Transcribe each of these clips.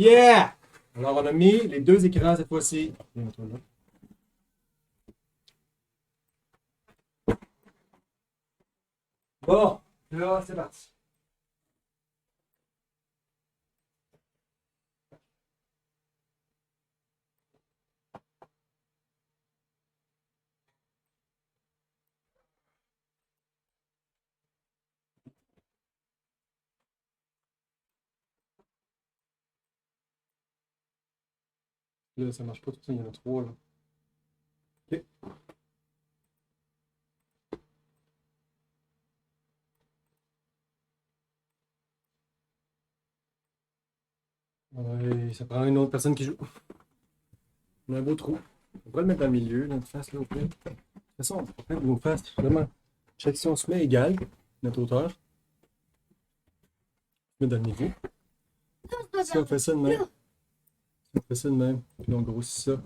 Yeah! Alors, on a mis les deux écrans cette fois-ci. Bon, là, c'est parti. Là, ça marche pas tout ça, il y en a trois, là. OK. Ouais, ça prend une autre personne qui joue. On a un beau trou. On va le mettre dans le milieu, notre face, là, au pire. De toute façon, on peut nos faces, vraiment. Chaque si on se met égal, notre hauteur, on met dans le niveau. Si on fait ça de même, si on fait ça de même, puis on grossit ça.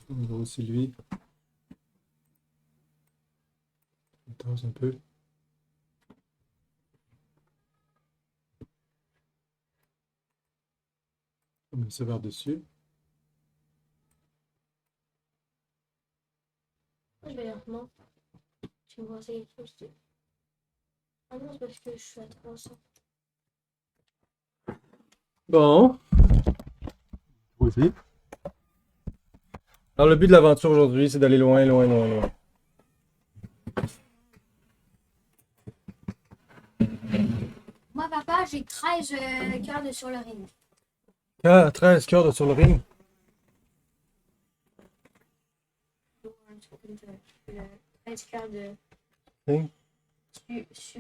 On grossit lui. On tasse un peu. On met ça par-dessus. Je vais leur montrer. Tu me vois, c'est quelque chose de... Ah non, c'est parce que je suis à 300. Bon. Aussi. Alors, le but de l'aventure aujourd'hui, c'est d'aller loin, loin, loin, loin. Moi, papa, j'ai 13 cœurs de sur le ring. 13 cœurs de sur le ring. Un truc comme ça. 13 cœurs de... Ring.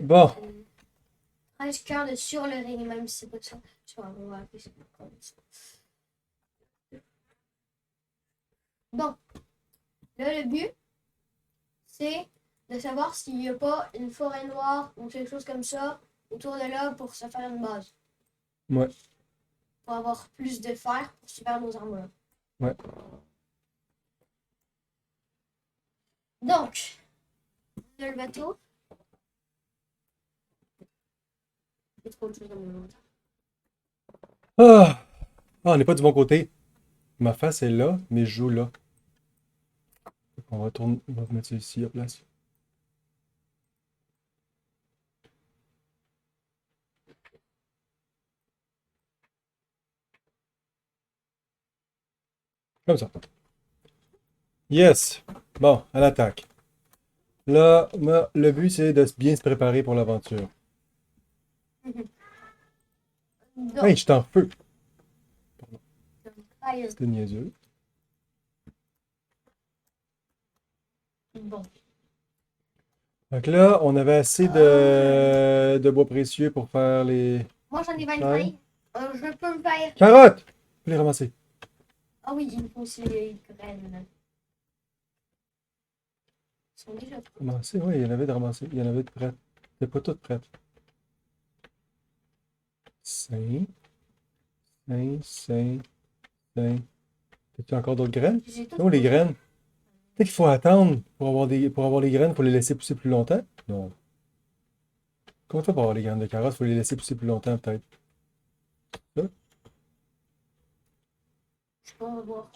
Bon. Bon. 13 cœurs de sur le ring, même si c'est pas ça. Tu vois, on va appeler ça comme ça. Bon. Là, le but, c'est de savoir s'il n'y a pas une forêt noire ou quelque chose comme ça autour de là pour se faire une base. Ouais. Pour avoir plus de fer pour se faire nos armures. Ouais. Donc, on a le bateau. Il y a trop de choses dans mon monde. Ah! Ah, on n'est pas du bon côté. Ma face est là, mais je joue là. On va tourner, on va mettre ça ici à place. Comme ça. Yes! Bon, à l'attaque. Là, le but, c'est de bien se préparer pour l'aventure. Donc, Hey, je suis en feu! aïe. C'était niaiseux. Bon. Donc là, on avait assez de bois précieux pour faire les... Moi, j'en ai 25. Ouais. Je peux me faire. Carottes! Faut les ramasser. Ah oui, il me faut aussi les graines. Ils sont déjà prêts. Ramasser, oui, il y en avait de ramasser. Il y en avait de prêtes. C'était pas toutes prêtes. 5, 5, 5, 5. T'as-tu encore d'autres graines? J'ai tout Non, les posé. graines. Peut-être qu'il faut attendre pour avoir les graines, il faut les laisser pousser plus longtemps. Non. Comment tu fais pour avoir les graines de carottes? Il faut les laisser pousser plus longtemps, peut-être. Ça? Je peux en voir.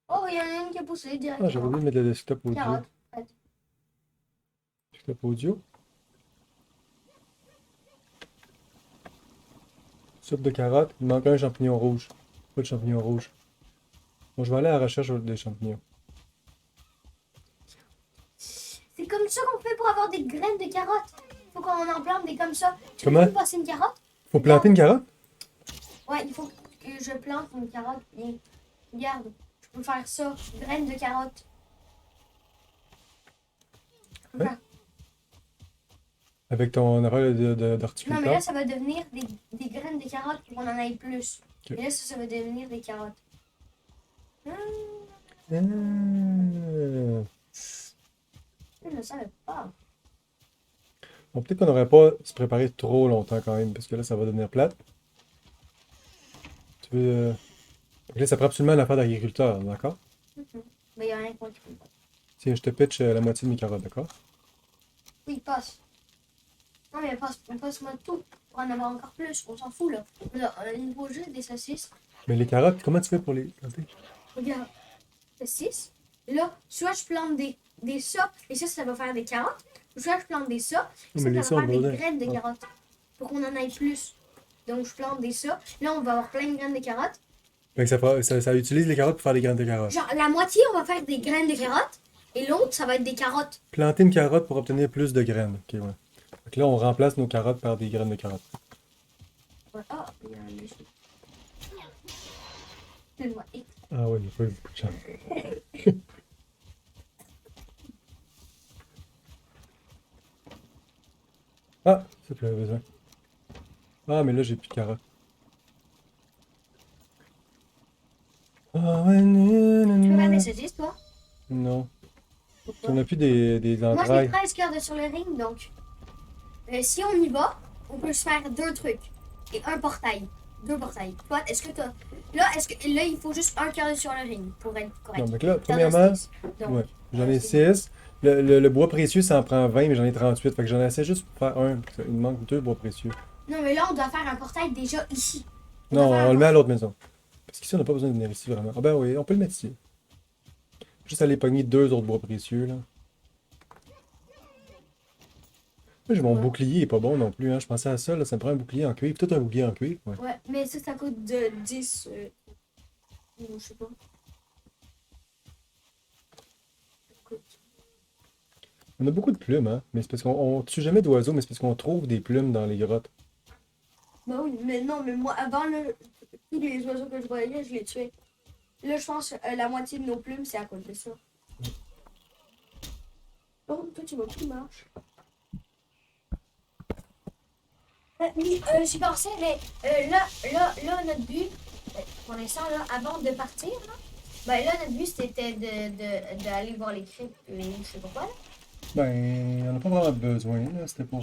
Oh, il y en a une qui a poussé Ah, directement. j'avais oublié de mettre le desktop audio. Carotte. Desktop audio. Soupe de carottes. Il manque un champignon rouge. Pas de champignon rouge. Bon, je vais aller à la recherche des champignons. C'est comme ça qu'on fait pour avoir des graines de carottes. Faut qu'on en plante des comme ça. Tu Comment? peux passer une carotte? Faut planter une carotte? Ouais, il faut que je plante une carotte. Bien. Regarde, je peux faire ça. Graines de carotte. Je peux Ouais. faire- Avec ton affaire Non, d'horticulteur? mais là, ça va devenir des graines de carottes pour qu'on en ait plus. Ok. Et là, ça va devenir des carottes. Ah. Je ne savais pas. Bon, peut-être qu'on n'aurait pas se préparer trop longtemps quand même, parce que là, ça va devenir plate. Tu veux... Là, ça prend absolument l'affaire d'agriculteur, d'accord? Mais il n'y a rien qu'on peut pas. Tiens, je te pitch la moitié de mes carottes, d'accord? Oui, passe. Non, mais passe-moi tout. Pour en avoir encore plus. On s'en fout, là. Il nous faut juste des saucisses. Mais les carottes, comment tu fais pour les planter? Regarde. Saucisses. Et là, soit je plante des ça, et ça va faire des carottes. Ou soit je plante des ça, et Non, mais les ça va ça, faire on des va graines de ouais. carottes. Pour qu'on en ait plus. Donc, je plante des ça. Là, on va avoir plein de graines de carottes. Fait que ça utilise les carottes pour faire des graines de carottes. Genre, la moitié, on va faire des graines de carottes. Et l'autre, ça va être des carottes. Planter une carotte pour obtenir plus de graines. Ok, ouais. Fait que là, on remplace nos carottes par des graines de carottes. Ouais. Ah, il y a un léger. Donne-moi. Ah ouais, il n'y a pas eu beaucoup de chance. Ah, c'est ce que j'avais besoin. Ah, mais là, j'ai plus de carottes. Ah ouais, Tu veux faire des saucisses, toi? non. Pourquoi? On a plus des Moi, j'ai entrailles. 13 quarts de sur le ring, donc si on y va, on peut se faire 2 trucs. Et un portail. 2 portails. Toi, est-ce que t'as. Là, il faut juste un quart de sur le ring pour être correct. Non, donc là, T'en as premièrement, 6. Donc, ouais, j'en ai c'est 6. Le bois précieux, ça en prend 20, mais j'en ai 38. Fait que j'en ai assez juste pour faire un. Il me manque 2 bois précieux. bon. Non, mais là, on doit faire un portail déjà ici. Non, doit faire on un le met à l'autre maison. Parce qu'ici, on n'a pas besoin de venir ici vraiment. Ah ben oui, on peut le mettre ici. Juste aller pogner 2 autres bois précieux, là. Moi, j'ai mon Ouais. bouclier, il est pas bon non plus, hein. Je pensais à ça, là. Ça me prend un bouclier en cuivre. Tout un bouclier en cuivre. Ouais. Ouais, mais ça coûte de 10. Ou je sais pas. Écoute. On a beaucoup de plumes, hein. Mais c'est parce qu'on tue jamais d'oiseaux, mais c'est parce qu'on trouve des plumes dans les grottes. Bah oui, mais non, mais moi, avant, là, tous les oiseaux que je voyais, je les tuais. Là, je pense que la moitié de nos plumes, c'est à cause de ça. Oh, toi, tu vois qui marche. Oui, j'y pensais, mais là, notre but, pour l'instant, là, avant de partir, là, ben là, notre but, c'était d'aller voir les cryptes, et je sais pas quoi, là. Ben, on n'a pas vraiment besoin, là. C'était pour.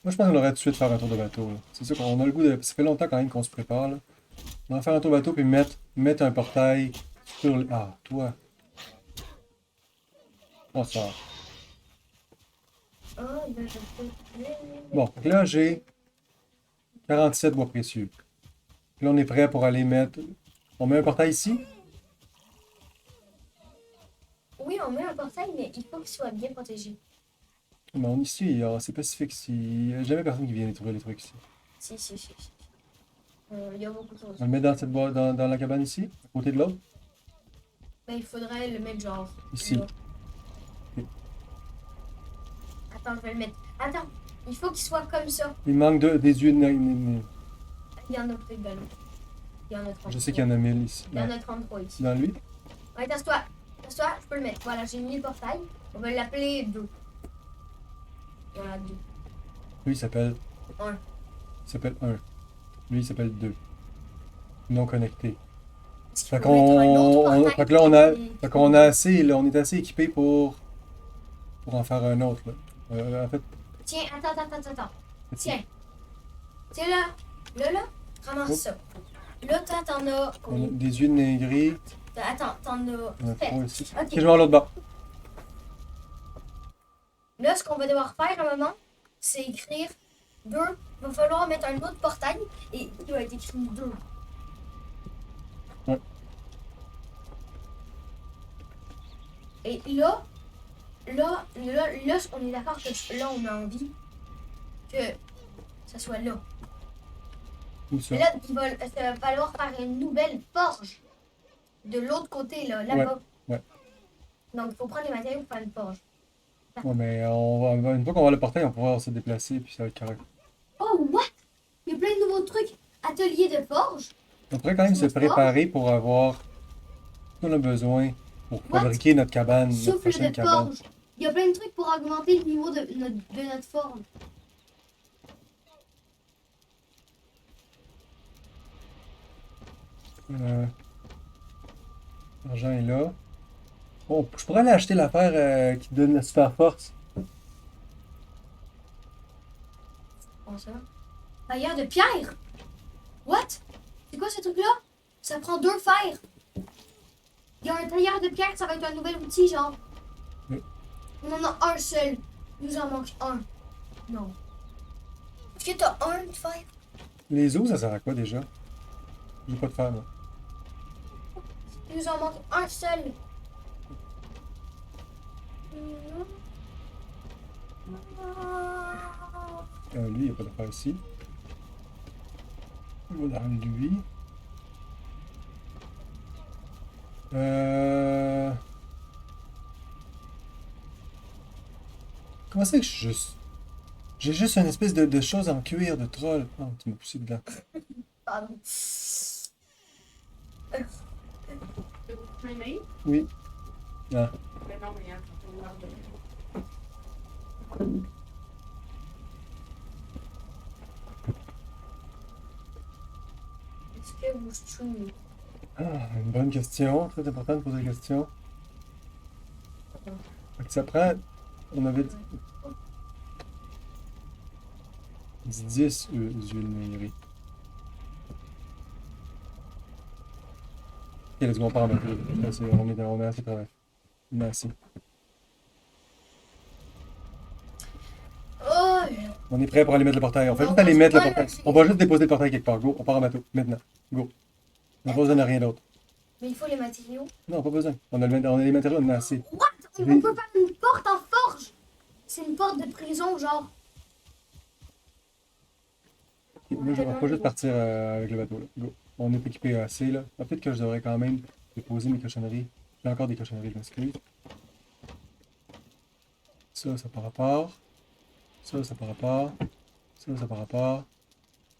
Moi, je pense qu'on aurait tout de suite faire un tour de bateau, là. C'est sûr qu'on a le goût de. Ça fait longtemps quand même qu'on se prépare, là. On va faire un tour de bateau puis mettre un portail sur le. Ah, toi. Oh, ça. Oh, ben, je peux. Bon, donc là, j'ai 47 bois précieux. Puis là, on est prêt pour aller mettre. On met un portail ici? Oui, on met un portail, mais il faut qu'il soit bien protégé. Mais on ici, c'est pacifique ici. Il n'y a jamais personne qui vient détruire les trucs ici. Si. Il y a beaucoup de choses. On le met dans cette dans la cabane ici, à côté de l'autre? Ben, il faudrait le mettre genre. Ici. Là. Ok. Attends, je vais le mettre. Attends, il faut qu'il soit comme ça. Il manque des yeux. Il y en a peut-être ben non. Il y en a 33. Je sais qu'il y en a 1000 ici. Il y en a 33 ici. Dans lui? Ouais, tasse-toi. Tasse-toi, je peux le mettre. Voilà, j'ai mis le portail. On va l'appeler 2. Voilà, 2. Lui, il s'appelle. 1. Il s'appelle 1. Lui, il s'appelle 2. Non connecté. Fait fait que là, fait qu'on a assez, là, on est assez équipé pour en faire un autre, là. En fait, Tiens, attends. Tiens. Tiens là, ramasse Oh. ça. Là, toi, t'en as on a combien? des yeux de négri. Attends, t'en as On a fait. 3 ici. Ok. Ok, je vais voir l'autre bas. Là, ce qu'on va devoir faire à un moment, c'est écrire 2. Il va falloir mettre un autre portail et il va être écrit 2. Ouais. Et là, on est d'accord que là, on a envie que ça soit là. Où ça? Mais là, ça va falloir faire une nouvelle forge de l'autre côté, là-bas. Ouais. Donc, il faut prendre les matériaux pour faire une forge. Ouais, mais une fois qu'on va le portail, on pourra se déplacer, puis ça va être correct. Oh, what? Il y a plein de nouveaux trucs. Atelier de forge. On pourrait quand même se préparer pour avoir ce qu'on a besoin pour What? fabriquer notre cabane, notre Souffle prochaine de cabane. forge. Il y a plein de trucs pour augmenter le niveau de notre forge. L'argent est là. Oh, je pourrais aller acheter l'affaire qui donne la super force. Comment ça? Tailleur de pierre? What? C'est quoi ce truc-là? Ça prend 2 fers. Il y a un tailleur de pierre, ça va être un nouvel outil, genre. Oui. On en a un seul. Il nous en manque un. Non. Est-ce que t'as un de fer? Les os, ça sert à quoi déjà? J'ai pas de fer, moi. Il nous en manque un seul. Non. Lui, il n'y a pas de fer ici. Voilà, lui. Comment c'est que j'ai juste une espèce de chose en cuir de troll. Oh, tu m'as poussé dedans. Pardon. Mais Oui. Ah. non, mais on va revenir. Est-ce que vous streamez? Ah, une bonne question. Très important de poser la question. Fait que ça prend. On avait dit 10 huiles mairies. Ok, let's go, on part en bateau. On est assez travail. On est assez. Oh! On est prêt pour aller mettre le portail. On fait Non, juste aller c'est mettre le pas portail. là, On va juste déposer le portail quelque part. Go, on part en bateau. Maintenant. Go. On n'a pas besoin de rien d'autre. Mais il faut les matériaux. Non, pas besoin. On a les matériaux, on en a assez. What? On Oui. peut faire une porte en forge. C'est une porte de prison, genre. Ok, moi, on va juste partir avec le bateau. Là. Go. On est équipé assez. Là. Ah, peut-être que je devrais quand même déposer mes cochonneries. J'ai encore des cochonneries, je m'excuse. Ça par rapport. Ça par rapport. Ça par rapport.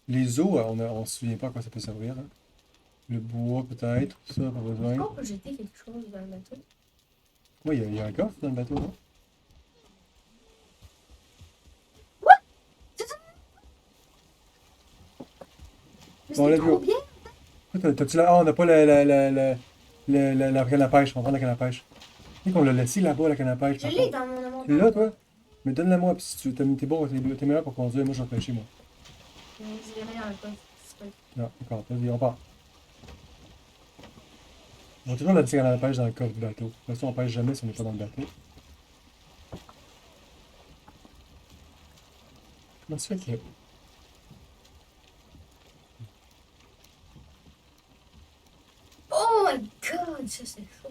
Les os, on se souvient pas à quoi ça peut servir. Hein. Le bois, peut-être. Ça, pas Est-ce besoin. qu'on peut jeter quelque chose dans le bateau? Oui, il y a un coffre dans le bateau, non? Mais On c'était l'a vu. trop bien. T'as-tu la... Ah, on n'a pas la canne à pêche. On va prendre la canne à pêche. Tu sais qu'on l'a laissé là-bas, la canne à pêche. Je l'ai dans mon inventaire. Tu l'as, toi? Mais donne-la-moi, puis si t'es bon, t'es meilleur pour conduire, moi je vais pêcher, moi. Je l'ai mis dans le coffre. Non, d'accord, vas-y, on part. On va toujours la canne à pêche dans le coffre du bateau. De toute façon, on pêche jamais si on n'est pas dans le bateau. Comment ça fait que... Oh my god, ça c'est fou.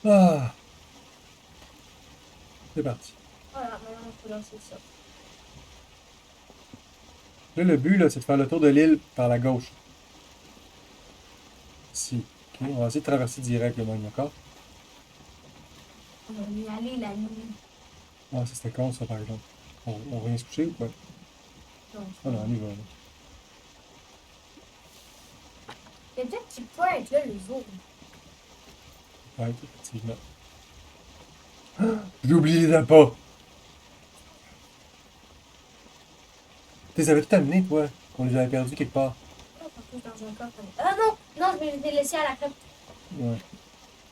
Ah! C'est parti. Voilà, maintenant on peut lancer ça. Là, le but, là, c'est de faire le tour de l'île par la gauche. Ici. Ok, on va essayer de traverser direct le même, d'accord? On va y aller la nuit. Ah, ça c'était con, ça, par exemple. On vient se coucher ou quoi? Non, Ah non, on y va, là. mais peut-être qu'il peut être là le jour. Ouais, effectivement. Ah, j'ai oublié les appâts! Tu les avais tout amenés, toi? On les avait perdus quelque part. Oh, partout dans un coffre. Ah non! Non, je vais les laisser à la crypte. Ouais.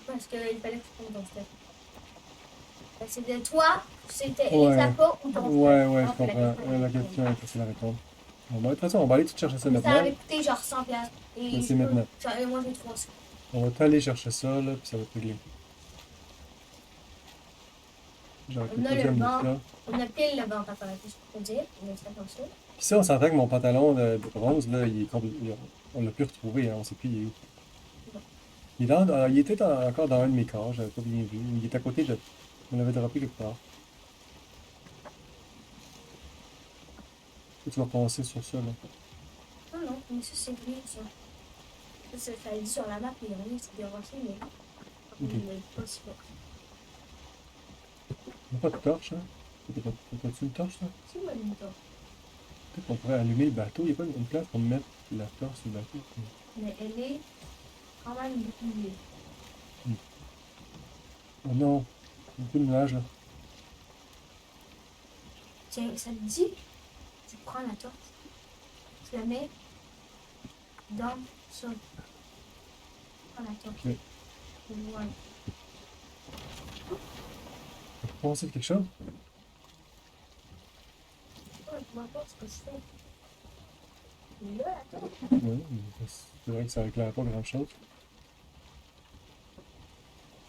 Parce qu'il fallait que tu prennes ton step. C'est de toi, c'était Ouais. les appâts ou ton step. Ouais, ouais, je Ah, c'est comprends. La question est facile à répondre. Bon, bah, de toute façon, on va aller tout chercher ça Ça maintenant. avait coûté genre 100$. Et C'est maintenant. Et moi j'ai 300. On va aller chercher ça, là, puis ça va te régler. J'aurais On a pu le de vent. ça. On a pile le vent préparatif, je peux dire. On a fait comme ça. Puis ça, on s'entend que mon pantalon de bronze, là, il est on l'a plus retrouvé, hein, on sait plus il est où. Il était encore dans un de mes corps, j'avais pas bien vu. Il est à côté de... On l'avait droppé quelque part. Tu vas penser sur ça, là. Non, non, mais ça c'est lui, ça. Ça le dit sur la map, mais rien, c'est déroché, mais. Ok. Il n'est pas si bon. On n'a pas de torche, hein? T'as-tu une torche, là? C'est moi le mouton. Peut-être qu'on pourrait allumer le bateau. Il n'y a pas une place pour mettre la torche sur le bateau. Mais elle est quand même beaucoup mieux. Oh non! Beaucoup de nuages, là. Tiens, ça te dit, tu prends la torche, tu la mets dans ça. Prends la torche. Ok. Voilà. T'as pensé de quelque chose? Oh, je vois pas ce que je fais. Là, attends. Oui, mais c'est vrai que ça éclaire pas grand chose.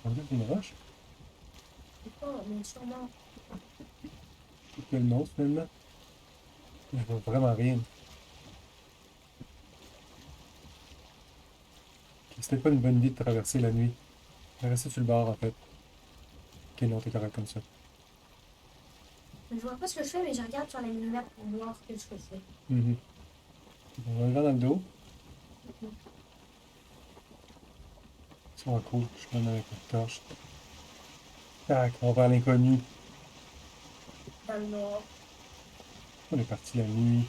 On dirait une roche. Je sais pas, mais sûrement. Quel monstre finalement? Je vois vraiment rien. C'était pas une bonne idée de traverser la nuit. Rester sur le bord en fait. Ok, non, t'es correct comme ça. Je vois pas ce que je fais, mais je regarde sur la lumière pour voir ce que je fais. Mhm. On va le vent dans le dos. Ça va cool. Je prends avec la torche. Tac, on va vers l'inconnu. Dans le noir. On est parti la nuit.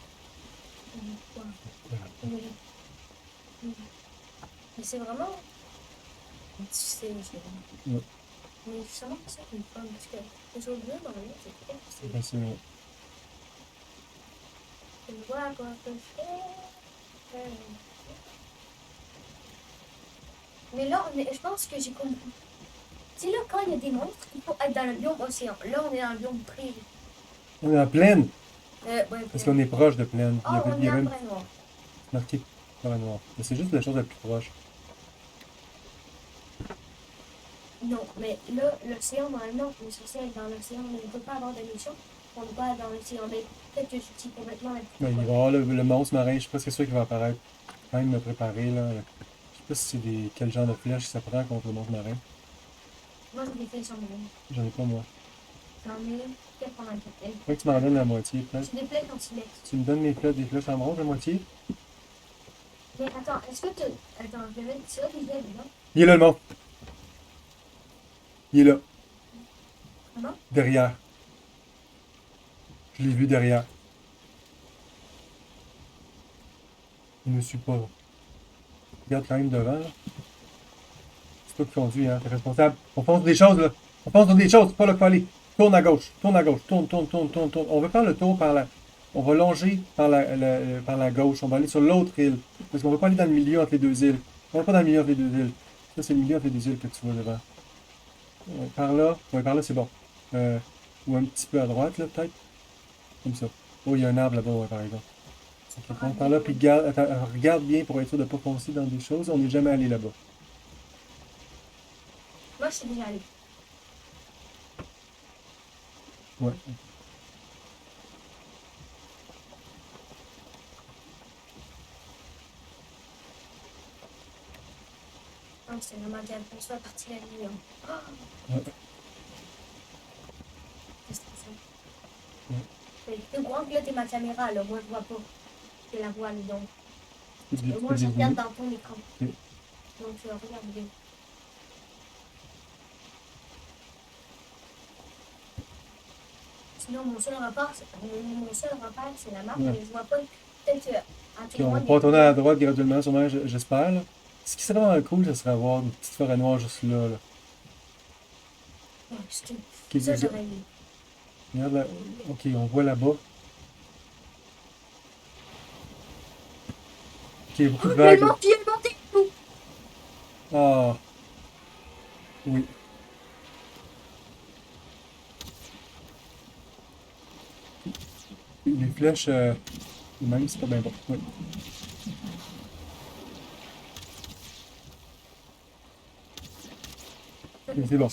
Ouais. Voilà. Mais c'est vraiment. Tu sais, je. Ouais, Mais justement, c'est ça qui me fun. Parce que les choses bien dans la vie, c'est trop c'est facile. facile. Ouais. Je vois quoi que je fais. Mais là, je pense que j'ai compris. Tu sais, là, quand il y a des monstres, il faut être dans le biome océan. Là, on est dans le biome privé. On est en plaine! Ouais, Parce qu'on est proche de plaine. Oh, on Il est y dans avait le une vrai noir. marqué forêt noire. Mais c'est juste la chose la plus proche. Non, mais là, l'océan, normalement, on est censé être dans l'océan, mais on ne peut pas avoir d'émission. On n'est pas dans l'océan. Mais peut-être que je dis complètement la Ouais, il va y avoir le monstre marin, je suis presque sûr qu'il va apparaître. Quand même me préparer là. Je sais pas si c'est quel genre de flèche ça prend contre le monstre marin. Moi, j'ai des flèches en main. J'en ai pas moi. J'en ai peut-être pendant quelques Faudrait que tu m'en donnes la moitié peut-être. j'ai des flèches anti-lex. Tu me donnes des flèches en bronze la moitié? Mais attends, est-ce que tu. Attends, je vais mettre ça déjà dedans. Il est là le monstre! Il est là. Comment? Derrière. Je l'ai vu derrière. Il ne me suit pas. Regarde quand même devant là. C'est toi qui conduis, hein, t'es responsable. On fonce des choses là. On fonce dans des choses, c'est pas là qu'il faut aller. Tourne à gauche, tourne. On veut faire le tour par la. On va longer par la gauche. On va aller sur l'autre île. Parce qu'on veut pas aller dans le milieu entre les deux îles. On va pas dans le milieu entre les deux îles. Ça, c'est le milieu entre les deux îles que tu vois devant. Par là. Ouais, par là, c'est bon. Ou un petit peu à droite, là, peut-être. Comme ça. Oh, il y a un arbre là-bas, ouais, par exemple. Ok, prends par là, puis regarde bien pour être sûr de ne pas foncer dans des choses. On n'est jamais allé là-bas. Moi, je suis déjà allée. Ouais. Non, c'est vraiment bien. On soit parti la nuit. Hein. Oh, Ouais. c'est stressant. Ouais. T'es au courant que là, t'es ma caméra, là. Moi, je vois pas. C'est la voile, donc. Tu peux Et moi, je dézoomer. regarde dans ton écran. Ok. Donc, je regarde bien. Sinon, mon seul repère, c'est la map, Ouais. mais je vois pas. Peut-être que. Ok, on va pas retourner à droite graduellement, sûrement, j'espère. Là. Ce qui serait vraiment cool, ce serait avoir une petite forêt noire juste là. Là. Ouais, Ok, ça, j'aurais eu. regarde là. Ok, on voit là-bas. Ok, il y a beaucoup de Oh, il y a vagues. le monté, il y a le monté. Ouh. Ah. Oui. Les flèches, même, c'est pas bien bon. Oui. Ok, c'est bon.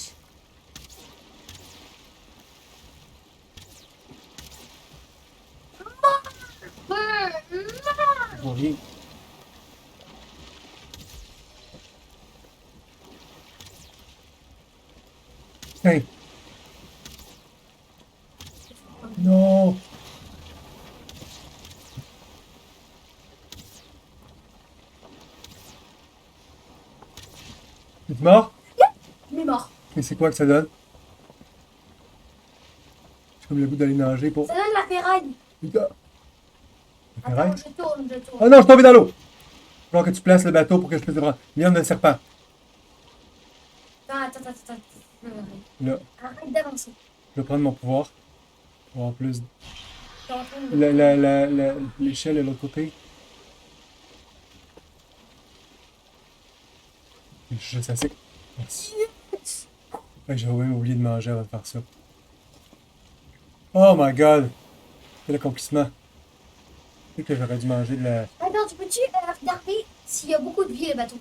Je vois rien. Hey! Non! Tu mort? Il est mort. Et c'est quoi que ça donne? J'ai comme le goût d'aller nager pour. Ça donne la ferraille. Putain! La ferraille? Attends, je tourne, je Oh tourne. non, je suis tombé dans l'eau! Il va falloir que tu places le bateau pour que je puisse le prendre. Viande de serpent. Attends. Là, Arrête d'avancer. je vais prendre mon pouvoir. Pour avoir plus. T'es en train de. L'échelle de l'autre côté. Je suis assez. Merci. Ouais, j'avais même oublié de manger avant de faire ça. Oh my god! Quel accomplissement. Je sais que j'aurais dû manger de la... Attends, tu peux-tu regarder s'il y a beaucoup de vie, le bateau?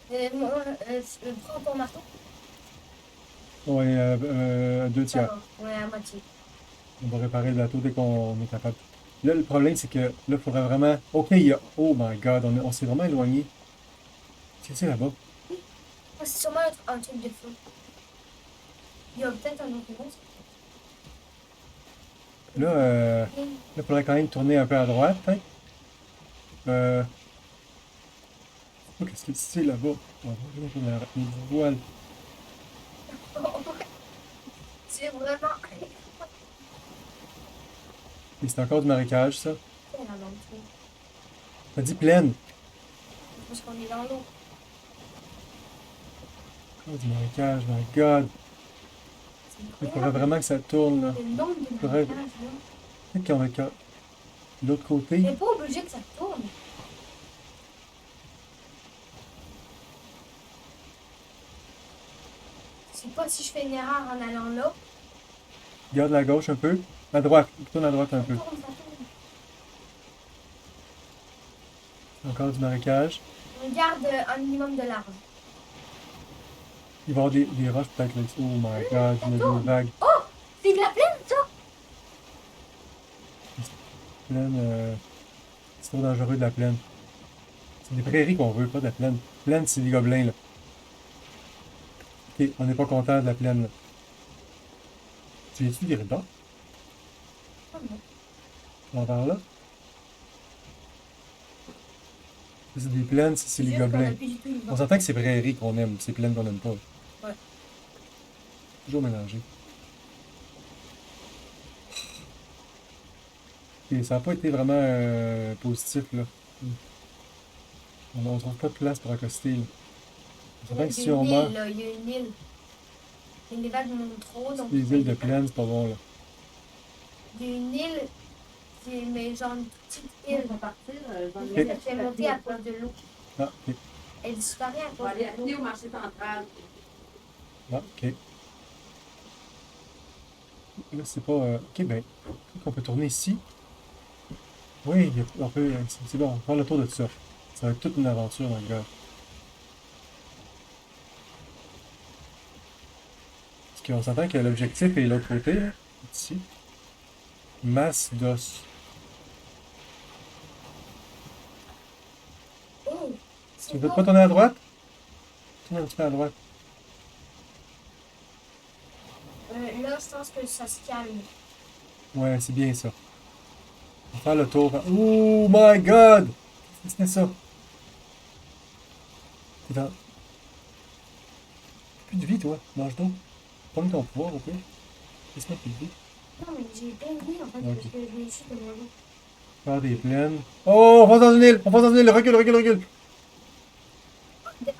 Prends ton marteau. Ouais, deux Ça tiers. va. Ouais, à moitié. On va réparer le bateau dès qu'on est capable. Là, le problème, c'est que là, il faudrait vraiment... Ok, il y a... Oh my god, on s'est vraiment éloigné. Qu'est-ce que c'est là-bas? Ah, c'est sûrement un truc de feu. Il y a peut-être un autre monstre. Là, il faudrait quand même tourner un peu à droite, peut-être. Oh, qu'est-ce que c'est là-bas? On va voir les voiles. C'est vraiment... Et c'est encore du marécage, ça. C'est la même chose. Ça dit plaine. Parce qu'on est dans l'eau. Oh, du marécage, my god. Il faudrait vraiment que ça tourne, là. Le nombre de Faudrait- marécages, là. Peut-être qu'on va être de l'autre côté. Mais pas obligé que ça tourne. C'est pas si je fais une erreur en allant là. Garde la gauche un peu. À droite. Tourne à droite un peu. Ça tourne. Encore du marécage. On garde un minimum de large. Il va y avoir des roches peut-être là. Oh my god, il y a des vagues. C'est de la plaine, ça! Plaine, c'est trop dangereux de la plaine. C'est des prairies qu'on veut, pas de la plaine. Plaine, c'est des gobelins, là. Ok, on n'est pas content de la plaine, là. Tu viens-tu des rideaux? Oh non. On va par là? Ça, c'est des plaines, ça, c'est les juste qu'on a gobelins. plus du tout le On vent. s'entend que c'est prairies qu'on aime, c'est plaines qu'on n'aime pas. Ouais. Toujours mélangé. Et ça n'a pas été vraiment positif, là. On ne trouve pas de place pour accoster, là. On s'entend que si on meurt, Là, il y a une île. Et les vagues montent trop, donc... les îles de plaine, c'est pas bon, là. Il y a une île, mais genre une petite île. On va partir. Je vais Ok. aller Elle fait monter à cause de l'eau. Ah, ok. Elle disparaît à On va cause aller de acheter l'eau. au marché central. Ah, ok. Là, c'est pas... Ok, ben, on peut tourner ici. Oui, on peut... c'est bon, on va faire le tour de tout ça. Ça va être toute une aventure dans le gars. Parce qu'on s'entend que l'objectif est de l'autre côté, là. Ici. Masse d'os. Oh! Tu C'est veux bon. pas tourner à droite? Tourne un petit peu à droite. Là, je pense que ça se calme. Ouais, c'est bien ça. On va faire le tour. Oh my god! Qu'est-ce que c'était ça? T'es dans... Plus de vie, toi. Mange donc. Prends ton pouvoir, ok? Qu'est-ce que plus de vie? Non, mais j'ai plein de vie en fait, Ok. parce que je l'ai juste de manger. Faire des plaines. Oh, on passe dans une île! On passe dans une île! Recule, recule, recule!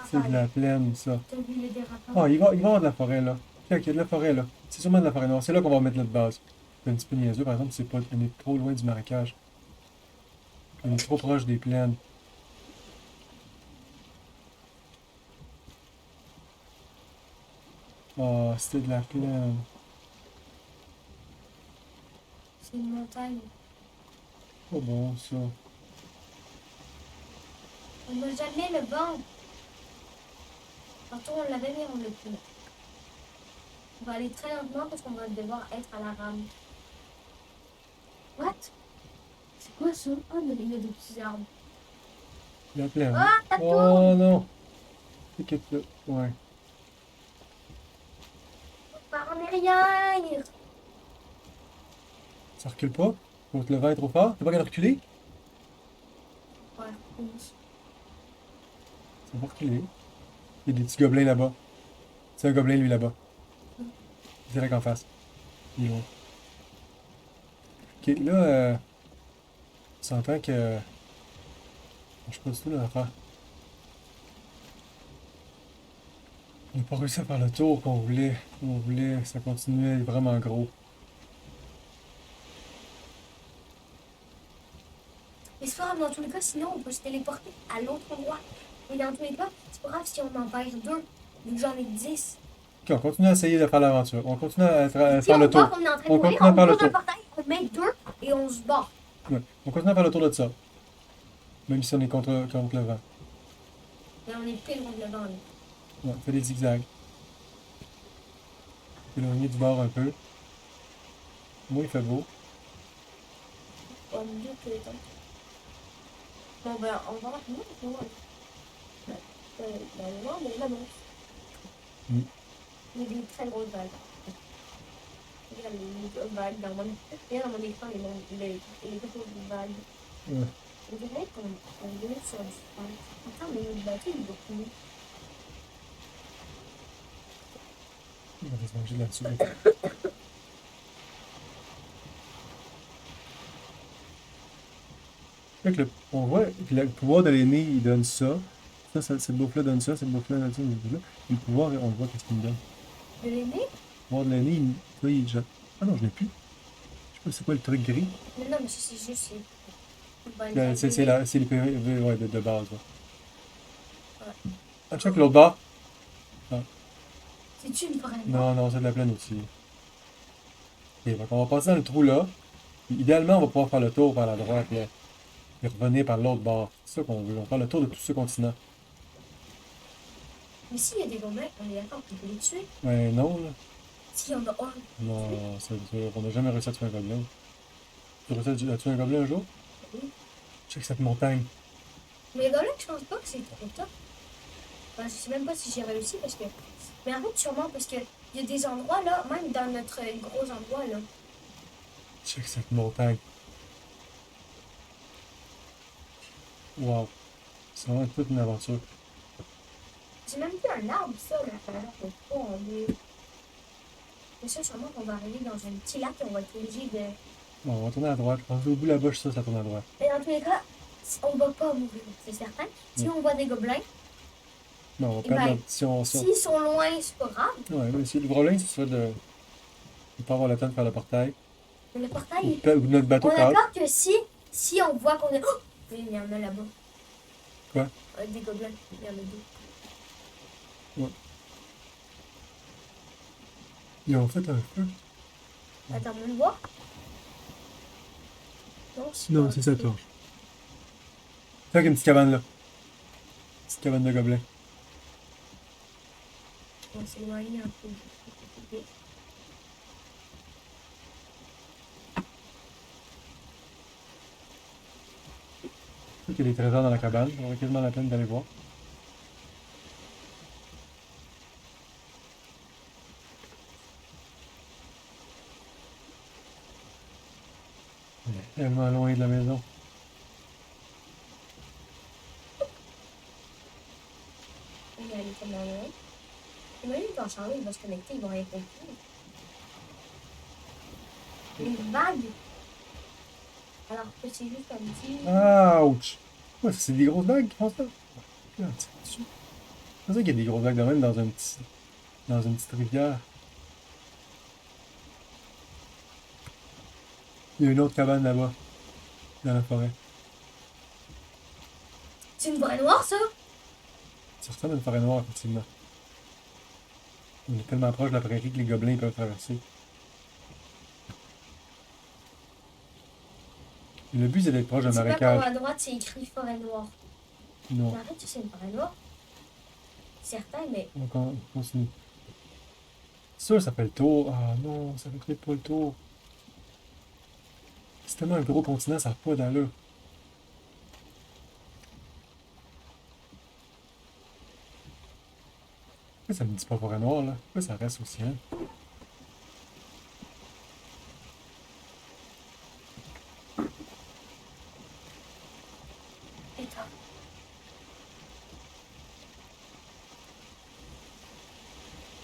C'est de la plaine, ça. T'as vu le dérapage? Oh, il va y avoir de la forêt, là. Check, il y a de la forêt, là. C'est sûrement de la forêt noire. C'est là qu'on va mettre notre base. C'est un petit peu niaiseux, par exemple, c'est pas... On est trop loin du marécage. On est trop proche des plaines. Oh, c'était de la plaine. C'est une montagne. Pas bon, ça. On n'a jamais le vent. Tantôt on l'avait, mais on l'a plus. On va aller très lentement parce qu'on va devoir être à la rame. What? C'est quoi ça? Oh, il y a des petits arbres. La plaine. Ah, ça tourne! Oh non! C'est que là. Ouais. On va en arrière! Ça recule pas? Faut que le vent est trop fort? T'es pas capable de reculer? Ouais, Ça va reculer. Il y a des petits gobelins là-bas. C'est un gobelin, lui, là-bas. Direct en face. Il est haut. Ok, là, on s'entend que... Je sais pas du tout l'affaire. On n'a pas réussi à faire le tour qu'on voulait. On voulait, ça continuait vraiment gros. Mais c'est pas grave, dans tous les cas, sinon on peut se téléporter à l'autre endroit. Mais dans tous les cas, c'est pas grave si on en perd deux, vu que j'en ai 10. Ok, on continue à essayer de faire l'aventure. On continue à Si faire on le voit tour. qu'on est en train de On mourir, continue à on faire le ouvre un tour. portail, on met deux et on on se bat. Ouais. On continue à faire le tour de ça. Même si on est contre le vent. Mais on est pile contre le vent, là. Ouais, fais des zigzags. Éloigner du bord un peu. Moi, il fait beau. Pas mieux que les temps. Bon, ben, on va... Non, non, non. Le vent, mais là-bas. Mm. Il y a des très grosses vagues. Regarde les grosses vagues dans mon... Regarde dans mon écran, les grosses vagues. Ouais. On dirait qu'on est sur du fond. Attends, mais notre bateau, il est beaucoup. On va se manger là-dessus. Fait que on voit que le pouvoir de l'aîné, il donne ça. Cette bouffe-là donne ça, cette bouffe-là donne ça, cette bouffe-là. Et le pouvoir, on le voit qu'est-ce qu'il me donne. De l'aîné? Le pouvoir de l'aîné, il jette. Ah non, je l'ai plus. Je sais pas c'est quoi le truc gris. Mais non, mais ça, c'est juste... C'est l'épée ouais, de base. Ouais. Ouais. Ah, check l'autre bord. C'est-tu une vraie Non, non, c'est de la plaine aussi. Ok, donc on va passer dans le trou là. Puis, idéalement, on va pouvoir faire le tour par la droite là. Et revenir par l'autre bord. C'est ça qu'on veut. On va faire le tour de tout ce continent. Mais s'il y a des gobelins, on est d'accord qu'on peut les tuer. Ouais, non, là. S'il y en a un. Non, c'est sûr. On n'a jamais réussi à tuer un gobelin. Tu as réussi à tuer un gobelin un jour? Oui. Check cette montagne. Mais les gobelins, je pense pas que c'est trop top. Enfin, je sais même pas si j'ai réussi parce que... Mais en fait, sûrement parce que il y a des endroits là, même dans notre gros endroit là. Check cette montagne. Wow. C'est vraiment toute une aventure. J'ai même vu un arbre, ça, là. Ça a l'air de trop en bleu. Mais ça, sûrement qu'on va arriver dans un petit lac et on va être obligé de... Bon, on va tourner à droite. Je pense qu'au bout de la bouche, ça tourne à droite. Mais dans tous les cas, on va pas mourir, c'est certain. Si on voit des gobelins, Non, on va eh perdre ben, notre... Si on... s'ils sont loin, c'est pas grave. Ouais, mais si le problème, ce serait de ne pas avoir le temps de faire le portail. Mais le Ou, portail, ou notre bateau on a cadre. peur que si on voit qu'on est... Oh! Oui, il y en a là-bas. Quoi? Des gobelins, il y en a deux. Ils ont fait un feu. Attends, on le voit? Non, pas- c'est ça, torche. Fait une petite cabane là. Petite cabane de gobelins. On va s'éloigner un peu. Il y a des trésors dans la cabane. On aurait quasiment la peine d'aller voir. On est tellement loin de la maison. Il y a les tellement loin. Imagine quand Charlie il va se connecter, il va rien comprendre. Les vagues. Alors que c'est juste un petit... Ouch! Ouais, c'est des grosses vagues qui font ça. Regarde, c'est dessus. C'est pour ça qu'il y a des grosses vagues de même dans une petite rivière. Il y a une autre cabane là-bas. Dans la forêt. C'est une vraie noire, ça? Ça ressemble à une forêt noire, effectivement. On est tellement proche de la prairie que les gobelins peuvent traverser. Et le but, c'est d'être proche d'un C'est pas marécage. qu'en haut à droite, c'est écrit forêt noire. Non. Mais arrête, c'est une forêt noire. Certain, mais... On continue. Ça fait le tour. Ah non, ça fait peut-être pas le tour. C'est tellement un gros continent, ça n'a pas d'allure. Pourquoi ça me dit pas forêt noire, là? Pourquoi ça reste aussi, hein? Putain.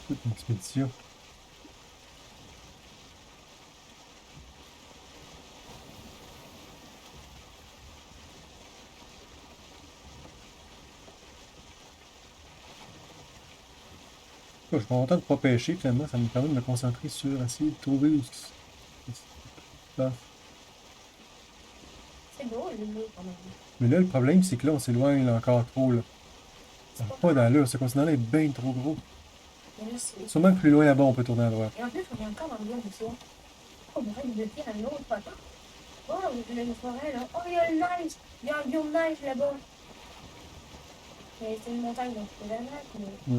Toute une expédition. Je suis content de ne pas pêcher, finalement, ça me permet de me concentrer sur essayer de trouver où ça. C'est beau, le bleu, quand même. Mais là, le problème, c'est que là, on s'éloigne là, encore trop, là. Ça n'a pas d'allure, ce continent-là est bien trop gros. Mais là, c'est... Sûrement que plus loin là-bas, on peut tourner à droite. Et en plus, on est encore dans le bleu, monsieur. On aurait débloqué un autre photo. Oh, il y a une forêt là. Oh, il y a le neige. Il y a un biome neige là-bas. Mais c'est une montagne, donc je peux la mettre. Mais...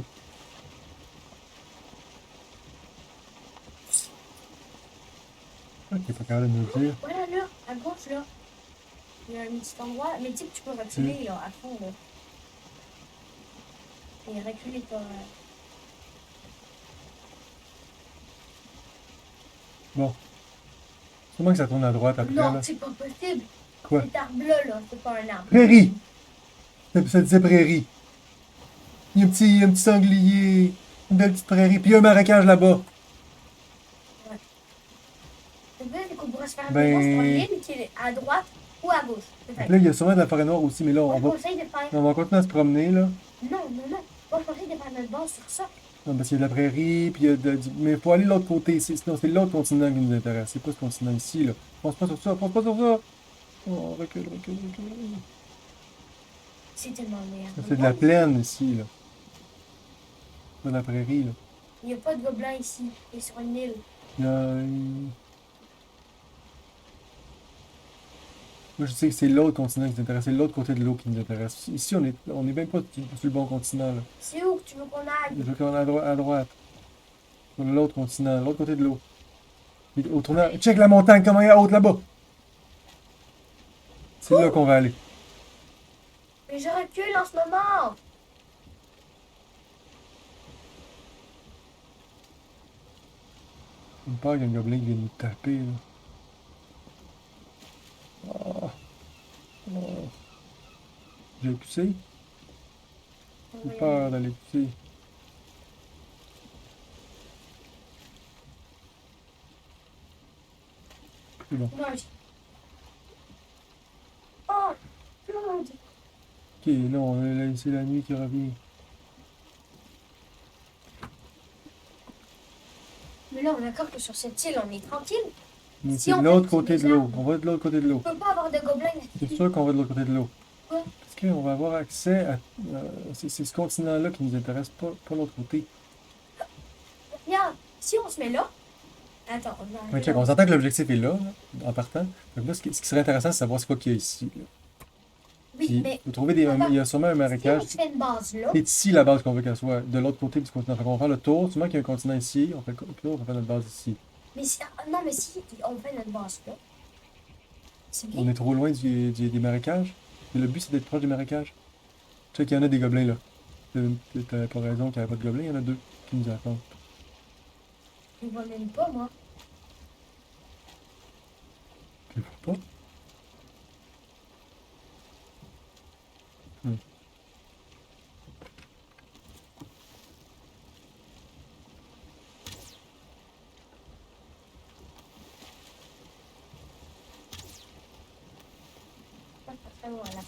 Ah, t'es pas capable de nous le dire. Voilà, là, à gauche, là. Il y a un petit endroit. Mais tu sais que tu peux reculer, là, à fond, là. Et reculer pas. Bon. Sûrement que ça tourne à droite après, Non, là. c'est pas possible. Quoi? Cet arbre-là, là, c'est pas un arbre. Prairie! Ça disait prairie. Il y a un petit sanglier. Une belle petite prairie. Puis il y a un marécage là-bas. Le but, c'est qu'on pourrait se faire une Ben- maison sur l'île qui est à droite ou à gauche. Puis Peut-être. là, il y a sûrement de la forêt noire aussi, mais là, Moi, on je va, conseille de faire. on va continuer à se promener, là. Non, non, non. Moi, je conseille de faire notre base sur ça. Non, parce qu'il y a de la prairie, puis il y a mais il faut aller de l'autre côté. Sinon, c'est l'autre continent qui nous intéresse. C'est pas ce continent ici, là. Pense pas sur ça, pense pas sur ça. Oh, recule. C'est tellement merde. Ça, c'est de la plaine ici, là. Pas de la prairie, là. Il n'y a pas de gobelins ici. Il est sur une île. Il y a... Moi, je sais que c'est l'autre continent qui nous intéresse. C'est l'autre côté de l'eau qui nous intéresse. Ici, on est même pas sur le bon continent, là. C'est où que tu veux qu'on aille? Je veux qu'on aille à droite. Sur l'autre continent, l'autre côté de l'eau. Puis au tournant, check la montagne, comment elle est haute là-bas. C'est là qu'on va aller. Mais je recule en ce moment. J'ai peur qu'il y a un gobelin qui vient nous taper, là. Ah. Ah. J'ai poussé. J'ai peur d'aller pousser. C'est bon. Non, oh, Claude. Ok, non, là, c'est la nuit qui revient. Mais là, on est d'accord que sur cette île, on est tranquille. Mais Si c'est on de l'autre fait côté des de l'eau. arbres. On va de l'autre côté de l'eau. On peut pas avoir de gobelins C'est là-dessus. sûr qu'on va de l'autre côté de l'eau. Ouais. Parce qu'on va avoir accès à... c'est ce continent-là qui nous intéresse, pas l'autre côté. Regarde, si on se met là. Attends, on va Ouais, aller check, là. on s'entend que l'objectif est là, en partant. Donc là, ce qui serait intéressant, c'est de savoir c'est quoi qu'il y a ici. Là. Oui, Puis, mais faut trouver il y a sûrement un si marécage. on se fait une base là, C'est ici la base qu'on veut qu'elle soit, de l'autre côté du continent. Fait qu'on va faire le tour. Sûrement qu'il y a un continent ici. On fait le tour, on va faire notre base ici. mais si, non, mais si on fait notre base là, c'est On bien. est trop loin des marécages. Et le but, c'est d'être proche des marécages. Check, il y en a des gobelins là. T'avais pas raison qu'il n'y avait pas de gobelins, il y en a deux qui nous attendent. Je vois même pas, moi. Tu le vois pas? Pas très loin là.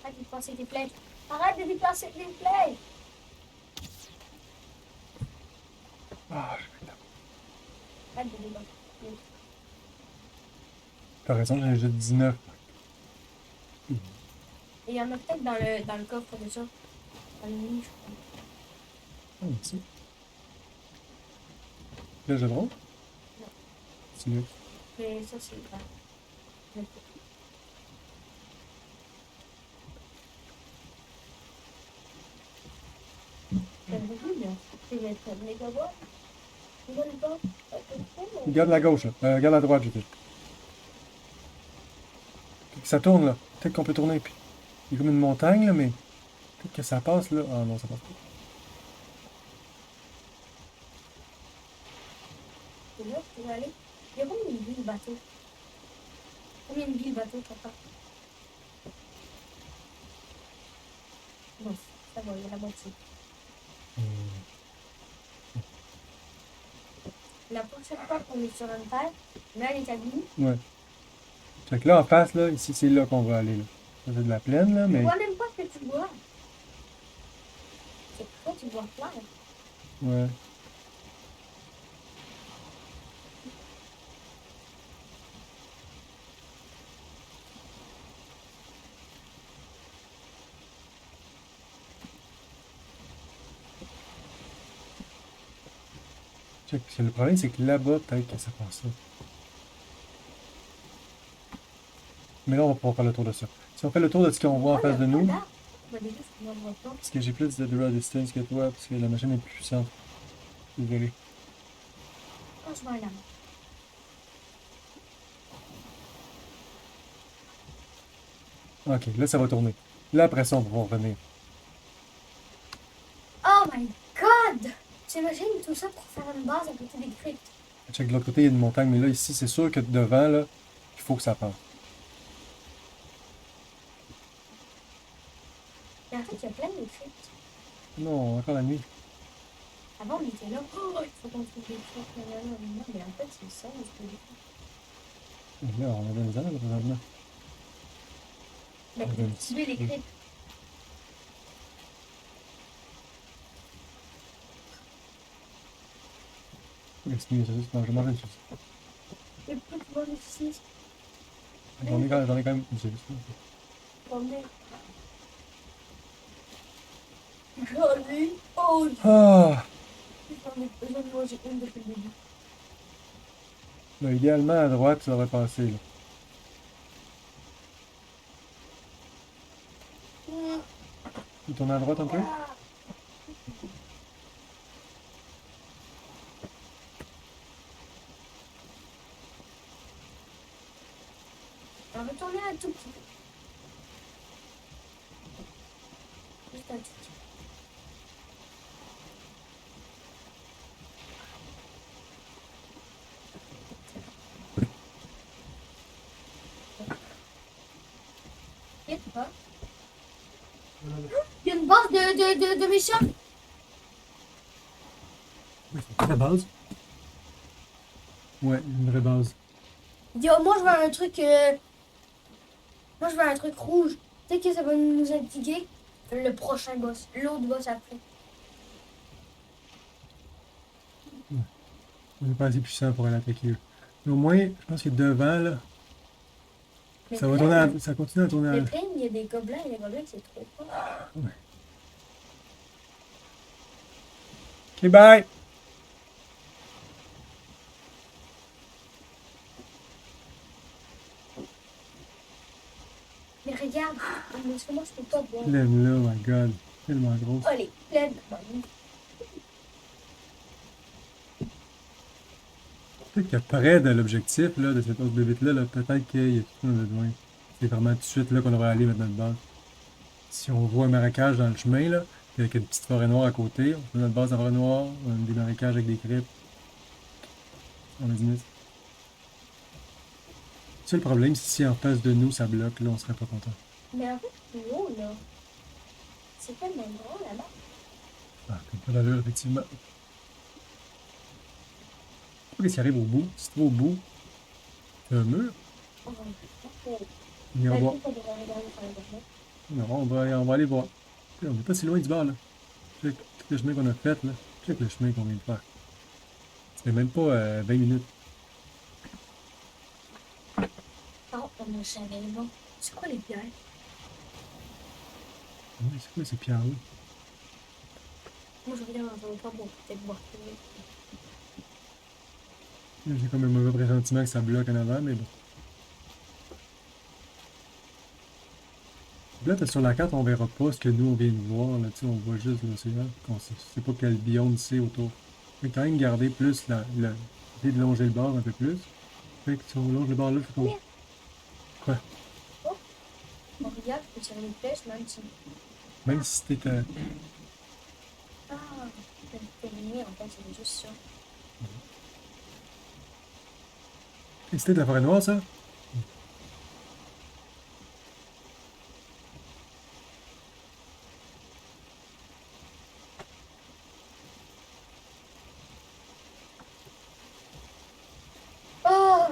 Arrête de déplacer tes flèches. Arrête de déplacer tes flèches. Ah, Arrête de déplacer. t'as raison, j'ai juste 19. Et il y en a peut-être dans le coffre de ça. Dans le mini, je crois. Ah, ici. Là, j'ai le droit? C'est mieux. Mais ça, c'est pas. Je vais être méga bon. Je vais pas. Regarde la gauche, là. Regarde la droite, je dis. Ça tourne, là. Peut-être qu'on peut tourner, puis... Il y a comme une montagne, là, mais... Peut-être que ça passe, là. Ah non, ça passe pas. C'est là que tu vas aller. Il y a combien de vie le bateau? Combien de vie le bateau, papa? Bon, ça va, il y a la moitié. La prochaine fois qu'on est sur une terre, là, elle est établie. Ouais. Fait que là, en face, là, ici, c'est là qu'on va aller, là. Ça, c'est de la plaine, là, Je mais... vois même pas ce que tu vois. C'est pourquoi tu vois clair. Ouais. Check, parce que le problème, c'est que là-bas, peut-être que ça passe ça. Mais là, on va pouvoir faire le tour de ça. Si on fait le tour de ce qu'on voit en face de nous, Là, on va déjà on en voit pas. parce que j'ai plus de draw distance que toi, parce que la machine est plus puissante. Désolé. Oh, je vois là. Ok, là, ça va tourner. Là, après ça, on va revenir. Oh my god! J'imagine tout ça pour faire une base à côté des cryptes. Check, de l'autre côté, il y a une montagne, mais là, ici, c'est sûr que devant, là, il faut que ça passe. Mais en fait, il y a plein de cryptes. Non, encore la nuit. Avant, on était là. Oh, il faut qu'on trouve des cryptes. Non, mais en fait, c'est ça. Et là, on a des ailes, présentement. Mais On a un tu veux les petit- cryptes. Qu'est-ce qu'il y a, ça, c'est non, je mange une sauce. Et pourquoi tu vois ici? J'en ai quand même. J'ai vu ça. Attendez. J'en ai. Oh, Ah! j'en ai mangé une depuis le début. Là, idéalement, à droite, ça aurait passé, là. Tu tournes à droite un peu? On va retourner un tout petit peu. Juste un tout petit peu. Il y a pas. Il y a une base de méchants. Oui, c'est une vraie base. Ouais, une vraie base. Il dit, oh, moi je veux un truc. Moi je veux un truc rouge. Peut-être que ça va nous indiquer le prochain boss. L'autre boss après. On n'est pas assez puissant pour aller attaquer eux. Mais au moins, je pense que devant, là, Mais ça va plein, tourner ça continue à tourner mais plein, il y a des gobelins et les gobelins c'est trop fort. Ok, bye! Mais regarde, parce que moi je peux pas boire. Lève là, my god. Tellement grosse. Oh, elle est pleine. Peut-être que près de l'objectif, là, de cette autre bébête-là, là, peut-être qu'il y a tout ce qu'on a besoin. C'est vraiment tout de suite là qu'on devrait aller mettre notre base. Si on voit un marécage dans le chemin, là, puis avec une petite forêt noire à côté, on fait notre base en forêt noire, on a des marécages avec des cryptes. On a 10 minutes. C'est le problème, c'est si en face de nous ça bloque, là, on serait pas content. Mais en fait, plus haut là. C'est tellement grand là-bas. Ah, comme pas d'allure, effectivement. Qu'est-ce qui arrive au bout? Si tu vas au bout, c'est un mur. Oh, Et on va... pas de regarder sur Internet. Non, on va aller voir. On n'est pas si loin du bar, là. Check tout le chemin qu'on a fait, là. Check le chemin qu'on vient de faire. Ça fait même pas 20 minutes. Oh, on a jamais le nom. C'est quoi les pierres? Oui, c'est quoi ces pierres-là? Moi je regarde dans un pas bon, peut-être voir. J'ai comme un mauvais pressentiment que ça bloque en avant, mais bon. Là, sur la carte, on verra pas ce que nous on vient de voir. Là, on voit juste l'océan. On sait pas quel biome c'est autour. On peut quand même garder plus l'idée de longer le bord un peu plus. Fait que si on longe le bord là, faut qu'on. Quoi? On regarde, je peux tirer une flèche, même si. Même si c'était. Ah, c'est terminé en fait, c'est juste ça. C'était de la forêt noire, ça? Oh,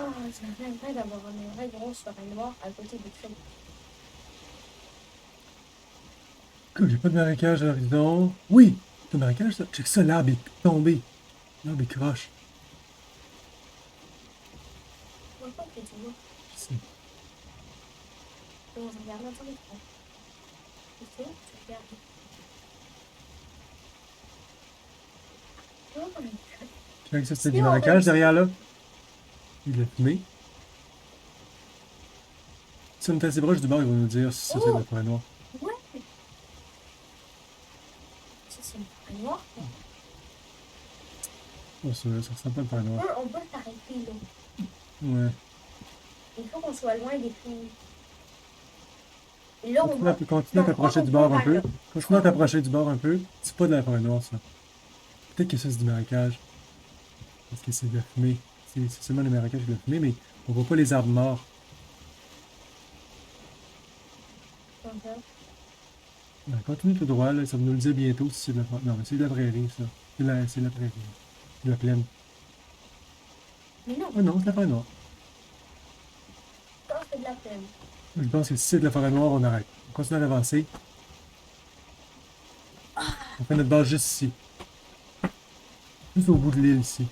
j'aimerais d'avoir une vraie grosse forêt noire à côté des crêpes. Comme j'ai pas de marécage à l'horizon. Oui! C'est un marécage, ça? Check ça, l'arbre est tombé. L'arbre est croche. Je vois pas que tu vois. Je sais. Je regarde dans ton écran. Tu sais, tu regardes. Oh my god. Avec ça, c'était du Sinon, marécage derrière là. Il a fumé. Si on est assez proche du bord, ils vont nous dire si ça c'est de la forêt noire. Ouais. Ça, c'est une forêt noire. Oh, ça ressemble pas à une forêt noire. On peut s'arrêter là. Ouais. Il faut qu'on soit loin des filles. Et là, on Continue va. à t'approcher du bord un peu. Continue à t'approcher du bord un peu. C'est pas de la forêt noire, ça. Peut-être que ça, c'est du marécage. Parce que c'est de la fumée. C'est seulement le marécage et de la fumée, mais on voit pas les arbres morts. Ben, continue tout droit, là. Ça va nous le dire bientôt si c'est de la forêt. Non, mais c'est de la prairie, ça. C'est de la prairie. C'est de la plaine. Mais non, Ah non, c'est de la forêt noire. c'est de la plaine. Je pense que si c'est de la forêt noire, on arrête. On continue à avancer. On fait notre base juste ici. Juste au bout de l'île, ici.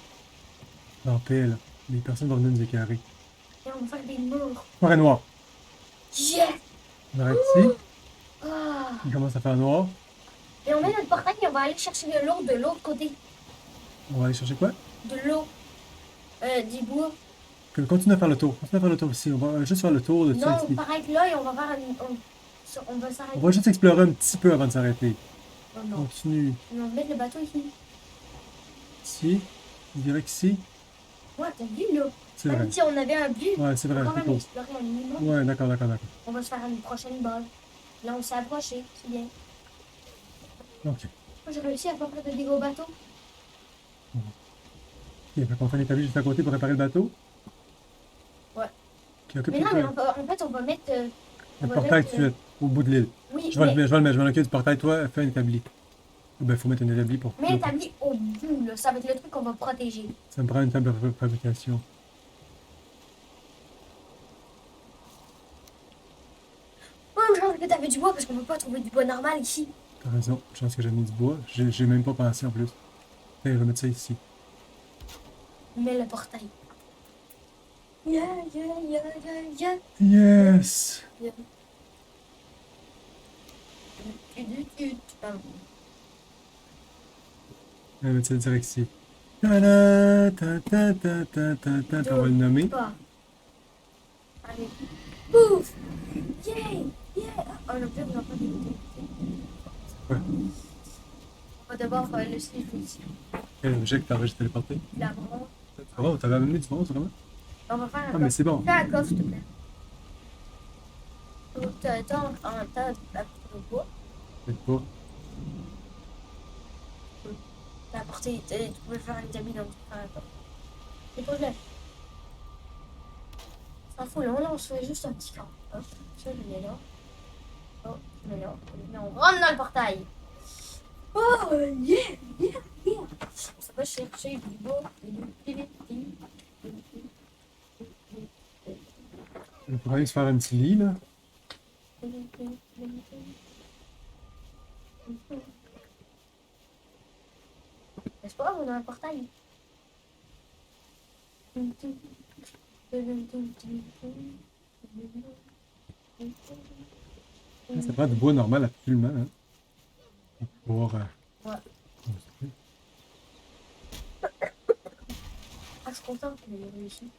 En paix, là. Les personnes vont venir nous éclairer. Et on va faire des murs. Forêt noire. Yes! On arrête ici. Ah. Il commence à faire noir. Et on met notre portail et on va aller chercher de l'eau de l'autre côté. On va aller chercher quoi? De l'eau. Du bois. Continue à faire le tour. Continue à faire le tour ici. On va juste faire le tour de tout ça Non, ici. on s'arrête là et on va faire on va On s'arrêter. va juste explorer un petit peu avant de s'arrêter. Oh non. Continue. On va mettre le bateau ici. Ici. Je dirais qu'ici. Ouais, t'as vu là? C'est vrai. Même si on avait un but, Ouais, c'est vrai. on va quand C'est même cool. explorer un minimum. Ouais, d'accord. On va se faire une prochaine balle. Là, on s'est approché. C'est bien. Ok. Moi, j'ai réussi à pas faire de dégâts au bateau. Ok, fait qu'on fait un établi juste à côté pour réparer le bateau. Ouais. Qui occupe Mais non, mais en fait, on va mettre. le portail tout de suite, au bout de l'île. Oui, Je vais le mais, mettre, je vais le mettre. Je vais m'occuper du portail. Toi, fais un établi. Ou ben, faut mettre un établi pour. mais établi au bout, là. Ça va être le truc qu'on va protéger. Ça me prend une table de fabrication. Oh, je pense que t'avais du bois parce qu'on peut pas trouver du bois normal ici. T'as raison. Je pense que j'ai mis du bois. J'ai même pas pensé en plus. Tiens, je vais mettre ça ici. Mais le portail. Yeah, yeah, yeah, yeah, yeah. Yes! Pardon. Je vais mettre ça direct ici. Ta-da, ta-ta-ta-ta-ta-ta. On va le nommer. Pas. Allez. Pouf! Yeah! Yeah! Oh, le pire, on n'a pas d'écouter. Ouais. On va d'abord le slip ici. Quel objet que t'as enregistré téléporté? La bronze. Ça va, t'avais amené du bronze, vraiment? On va faire un Ah, coffre. mais c'est bon. Fais un coffre, s'il te plaît. T'as en temps la bois. Peut-être pas. T'as apporté. Tu pouvais faire un établi donc tu peux faire un coffre. C'est pas vrai. S'en fout, là, on se fait juste un petit camp. Hop, ça, je mets là. Oh, je mets là. Et on rentre dans le portail. Oh, yeah, yeah, yeah. Ça va chercher du bois. On pourrait se faire un petit lit, là. N'est-ce pas, on a un portail. Ça prend du bois normal, absolument. Hein, pour pouvoir. Ouais. Construire. Ah, je suis contente qu'il ait réussi.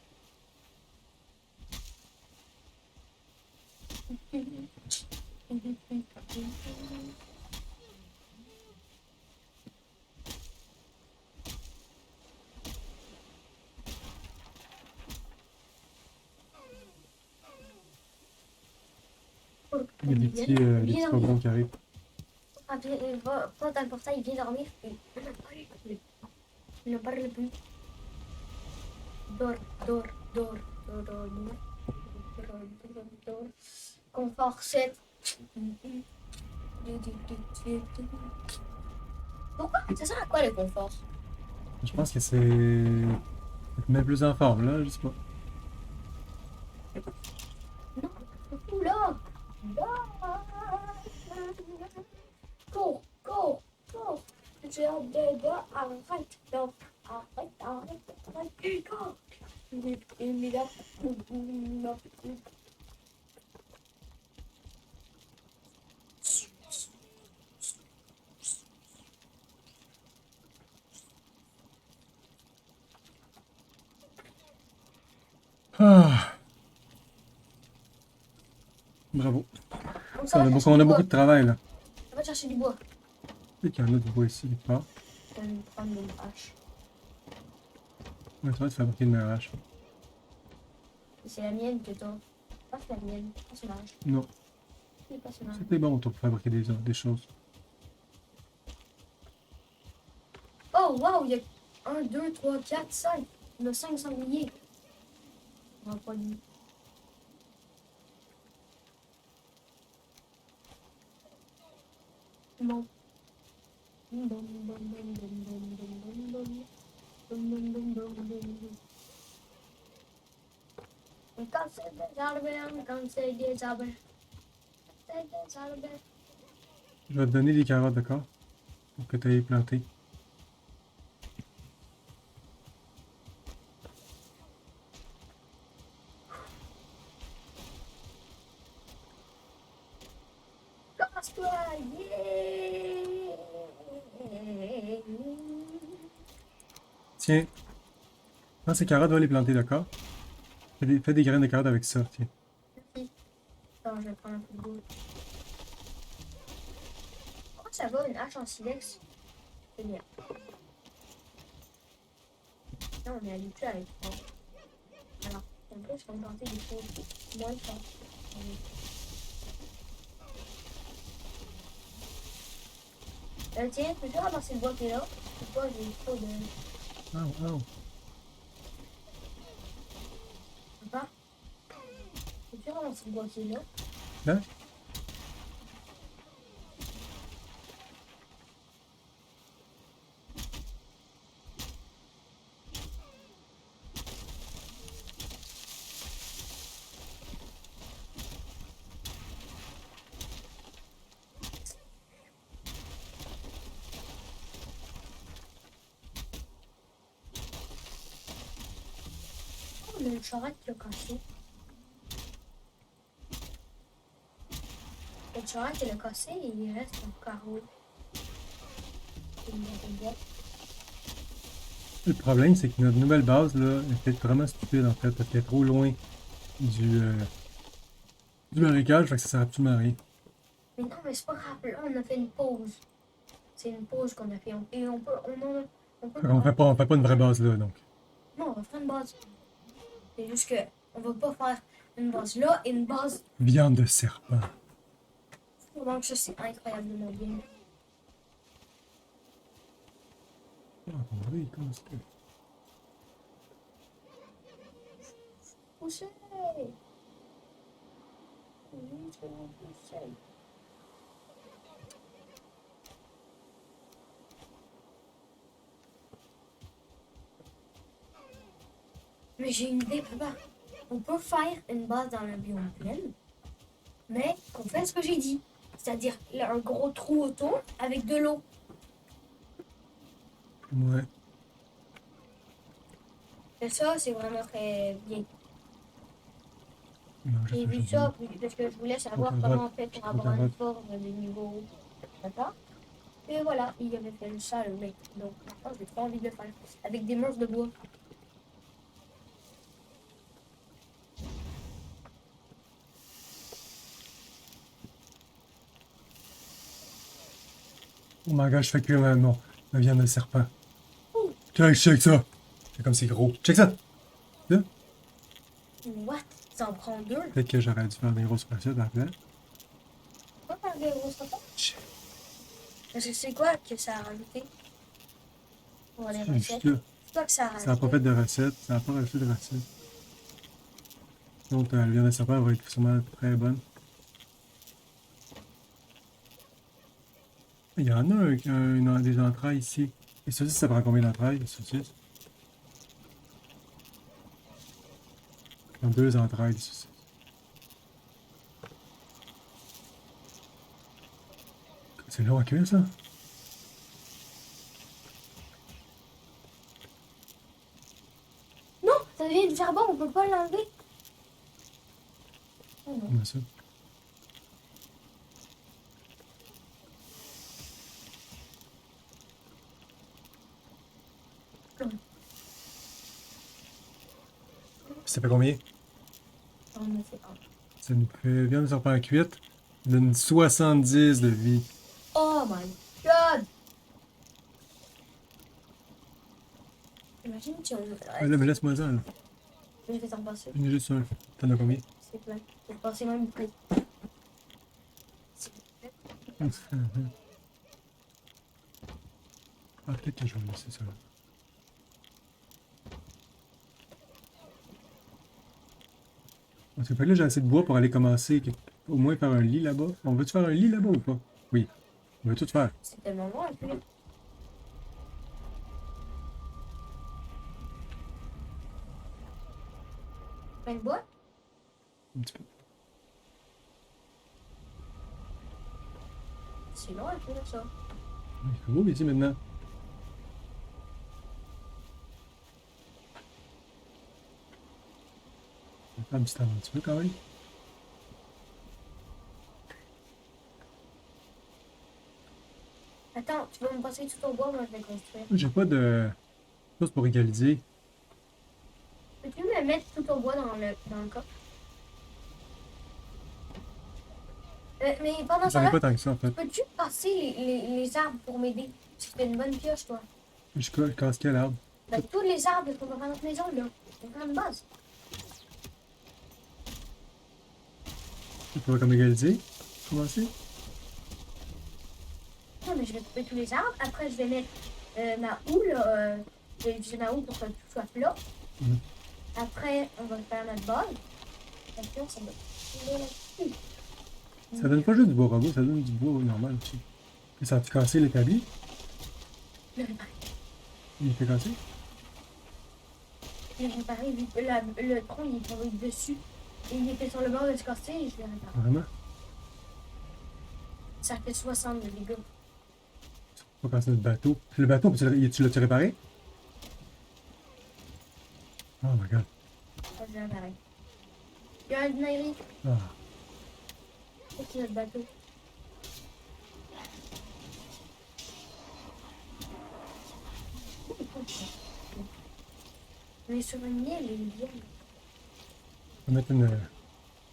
Il y a des petits robots qui arrivent. Ah, va dans le portail, viens dormir. Ne parle plus. Dors, dors, dors, dors, dors, dors. Confort 7. Pourquoi? Ça sert à quoi le confort? Je pense que c'est. Ça te met plus en forme, là, je sais pas. Non, c'est tout là. Cours, cours, cours. J'ai hâte de arrête, non, arrête, cours. Il est là. Ah, bravo. Donc, On a beaucoup de travail là. Ça va chercher du bois. Peut-être qu'il y en a du bois ici quelque part. Je vais me prendre une hache. Ouais, ça va te fabriquer une meilleure hache. C'est la mienne que t'as. Pas la mienne. Personnage. Non, C'est le personnage. c'était bon toi pour fabriquer des choses. Oh, waouh, il y a 1, 2, 3, 4, 5. Il y en a 5 sangliers. On va pas lui. Non. Bum, bum, bum, bum, bum, bum, bum, bum, bum. Bum, bum, bum, bum, bum, bum. Et quand c'est des arbres, quand c'est des arbres, c'est des arbres. Je vais te donner des carottes, d'accord? Pour que tu ailles planter. Casse-toi, yeah! Tiens, prends ces carottes, va les planter, d'accord? Fais des graines de carottes avec ça, tiens. Attends, je vais prendre un peu de boue. Oh, ça va, une hache en silex. C'est bien. Là, on est habitué avec ça. Alors, en plus, on va tenter des choses moins fortes. Tiens, peux-tu ramasser le bois qui est là? Je sais pas, j'ai trop de... Oh, oh. Papa? Peux-tu ramasser le bois qui est là? Hein? Oh, on a une charrette qui a cassé. La charrette, elle a cassé et il reste un carreau. Le problème, c'est que notre nouvelle base, là, est peut-être vraiment stupide, en fait, parce qu'elle est trop loin du marécage, fait que ça sert absolument à rien. Mais non, mais c'est pas grave. Là, on a fait une pause. C'est une pause qu'on a fait. Et on peut... On peut Fait qu'on on fait pas une vraie base, là, donc. non, on va faire une base. C'est juste que on va pas faire une base là et une base. Viande de serpent. Donc ça, c'est incroyablement bien. Ah, oui, comment c'est que... Pousser! Oui, c'est bon, pousser. Mais j'ai une idée, papa. On peut faire une base dans le biome plein, mais qu'on fait ce que j'ai dit. C'est-à-dire un gros trou autour avec de l'eau. Ouais. Et ça, c'est vraiment très bien. Non, J'ai vu ça parce que je voulais savoir comment on fait pour avoir une forme de niveau. D'accord? Et voilà, il avait fait ça le mec. Donc maintenant, j'ai trop envie de le faire. Avec des manches de bois. Oh my god, je fais cuire ma viande de serpent. Ouh. Check ça. C'est comme c'est gros. Check ça. Là. What? Ça en prend deux? Peut-être que j'aurais dû faire des grosses recettes après. Pourquoi faire des grosses repas? Check. Parce que c'est quoi que ça a rajouté? Pour les C'est recettes? juste là. C'est quoi que ça a Ça n'a pas rajouté? fait de recette. Ça n'a pas rajouté de recette. Donc, la viande de serpent va être sûrement très bonne. Il y en a des entrailles ici. Les saucisses, ça prend combien d'entrailles, les saucisses? Il y a 2 entrailles, les saucisses. C'est long à cuire, ça? Non! Ça vient du charbon, on peut pas l'enlever. Oh non. Comment ça? Ça fait combien? On a fait un. Ça nous fait viande de serpent cuite. Ça donne 70 de vie. Oh my god! Imagine si on. Ah, là, mais laisse-moi ça, là. Je vais t'en passer. J'en ai juste un. T'en as combien? C'est plein. Je vais passer même plus. Ah, peut-être que je vais laisser ça là. Parce que fait que là, j'ai assez de bois pour aller commencer, au moins faire un lit là-bas. On veut-tu faire un lit là-bas ou pas? Oui. On veut tout faire. C'est tellement loin, un peu. Plein de bois? Un petit peu. C'est long un peu, ça. Il fait beau ici maintenant. On va faire un petit temps un petit peu quand même. Attends, tu vas me passer tout au bois, moi je vais construire. J'ai pas de chose pour égaliser. Peux-tu me mettre tout au bois dans le coffre? Mais pendant ce J'en ai temps-là, pas tant que ça en fait. peux-tu passer les arbres pour m'aider? Parce que t'as une bonne pioche, toi. Je casse quel arbre? Ben, tous les arbres qu'on va faire notre maison, là. On va faire une base. Je pourrais comme égaliser. Commencer. Non, mais je vais couper tous les arbres. Après, je vais mettre ma houe, là. Je vais utiliser ma houe pour que tout soit plat. Mhm. Après, on va faire notre base. Après, ça va tomber là-dessus. Ça donne pas juste du bois robot, ça donne du bois normal aussi. Et ça a-tu cassé l'établi? Le réparer. Il fait casser? Je l'ai réparé vu que le tronc il est tombé dessus. Et il était sur le bord de se casser et je l'ai réparé. Vraiment? Ça fait 60 de dégâts. On va casser notre bateau. Le bateau, tu l'as-tu réparé? Oh my god. Ça, je l'ai réparé. Il y a un dinaïri. Ah. C'est notre bateau. Mais sur une île, il vient. On va mettre une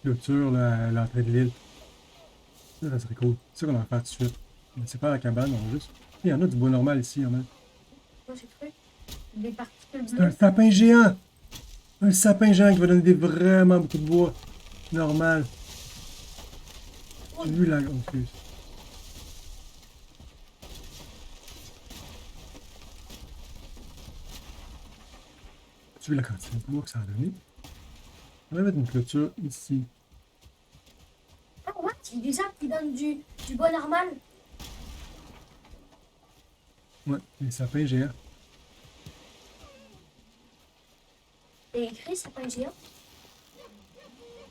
clôture là, à l'entrée de l'île. Ça serait cool. C'est ça qu'on va faire tout de suite. Mais c'est pas la cabane, on va juste. Il y en a du bois normal ici, en même. Moi, j'ai trouvé des particules C'est un bleues. sapin géant! Un sapin géant qui va donner vraiment beaucoup de bois. Normal. J'ai vu la. Oh, excuse. Tu as vu la quantité de bois que ça a donné? On va mettre une clôture ici. Ah, what? Il y a des arbres qui donnent du bois normal. Ouais, les sapins géants. Et écrit sapin géant.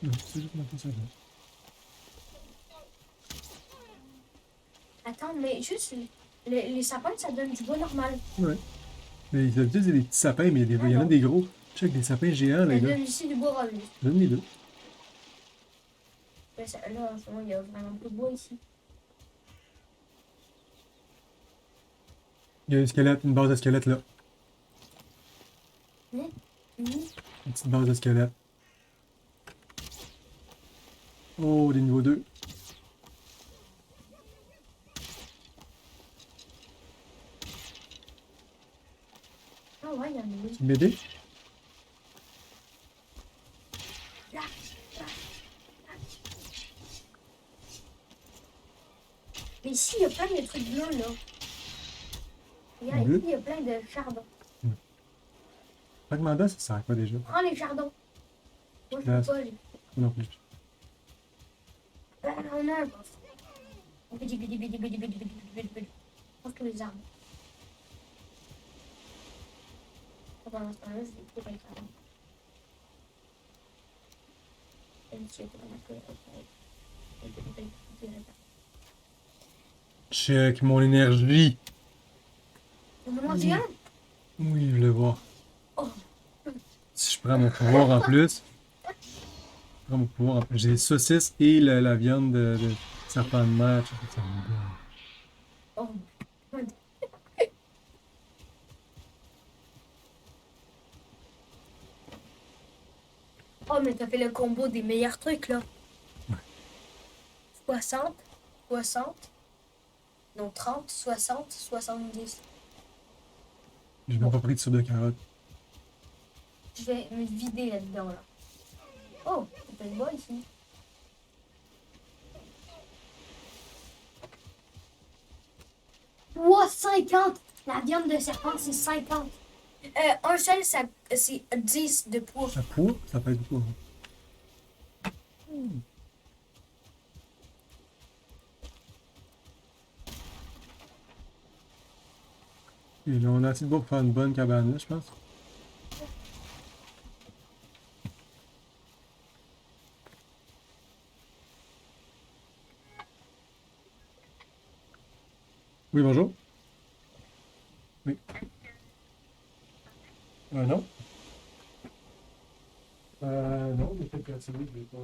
Non, c'est juste marqué ça là. Attends, mais juste les sapins, ça donne du bois normal. Ouais. Mais d'habitude, c'est des petits sapins, mais il y en a des gros. Check des sapins géants, Ça les gars. donne ici du bois robuste. Donne les deux. Mais là, en ce moment, il y a vraiment peu de bois ici. Il y a un squelette, une base de squelette là. Oui. Une petite base de squelette. Oh, des niveaux 2. Ah ouais, il y en a une. Tu m'aider? Là, là. Mais ici, il y a plein de trucs bleus, là. Regarde, Bleu? ici, il y a plein de chardons. Fragmenta, ça sert à quoi déjà? Prends les chardons. Moi, je Là, peux pas, j'ai. non plus. Là, on a un boss. Bidi, bidi, bidi, bidi, bidi, bidi, bidi, bidi. Prends tous les arbres. Pendant ce temps-là, je vais couper les chardons. Check mon énergie. On va manger un? Oui, je voulais voir. Oh. Si je prends mon pouvoir en plus. Je prends mon pouvoir en plus. J'ai les saucisses et la viande de serpent de mer. Ça me donne. Oh. Oh, mais t'as fait le combo des meilleurs trucs, là. Ouais. 60, 60, non, 30, 60, 70. J'ai même pas pris de soupe de carottes. Je vais me vider là-dedans, là. Oh, c'est une bonne ici. Ouah, 50! La viande de serpent, c'est 50. Un seul, c'est 10 de poids. Ça poids, ça pèse beaucoup. Et là, on a assez de bois pour faire une bonne cabane là, je pense. Oui, bonjour. Oui. Non? Non, mais peut-être que c'est lui, je vais pas.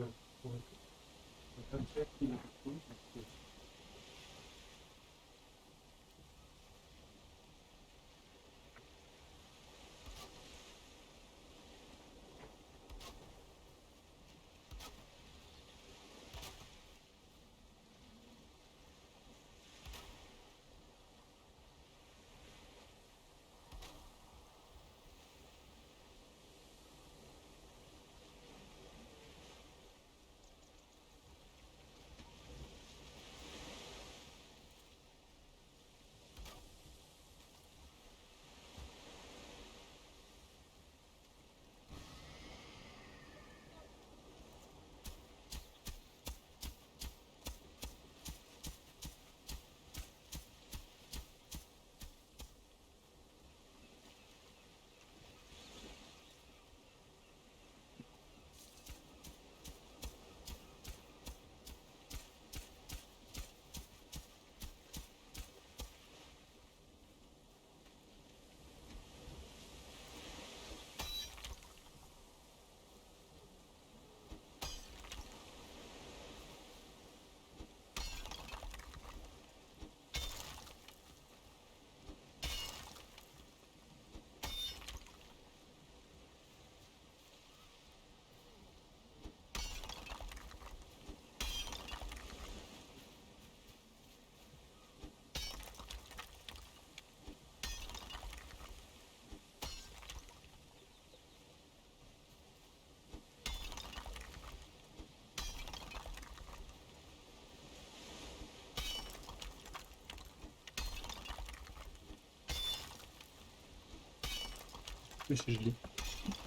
Je suis gelé.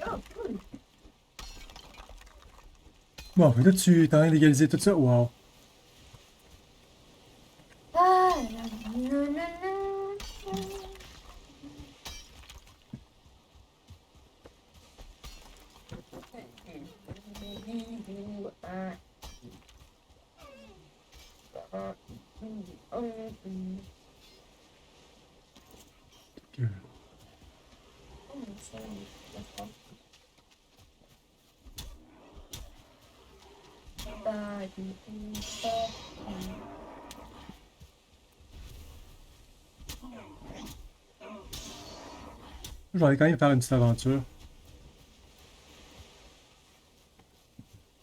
Oh, cool. Bon, là, tu es en train d'égaliser tout ça? Wow. Ah, non, non, non. Ok. Je vais aller quand même faire une petite aventure.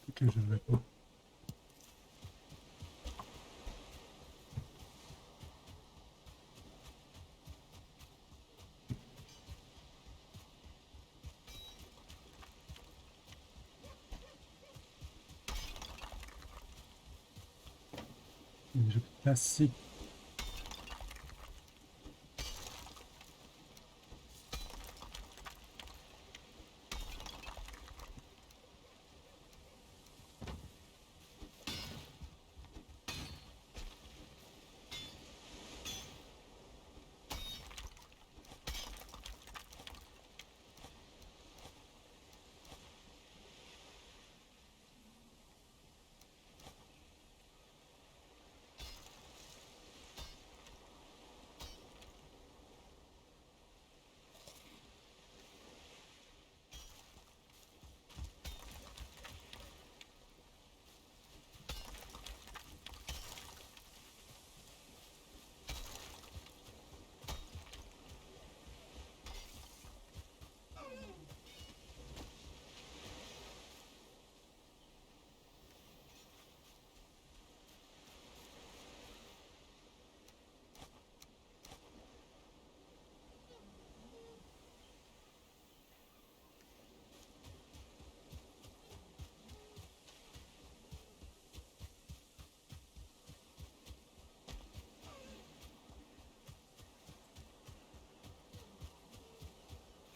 Ok, je ne vais pas. Je vais passer.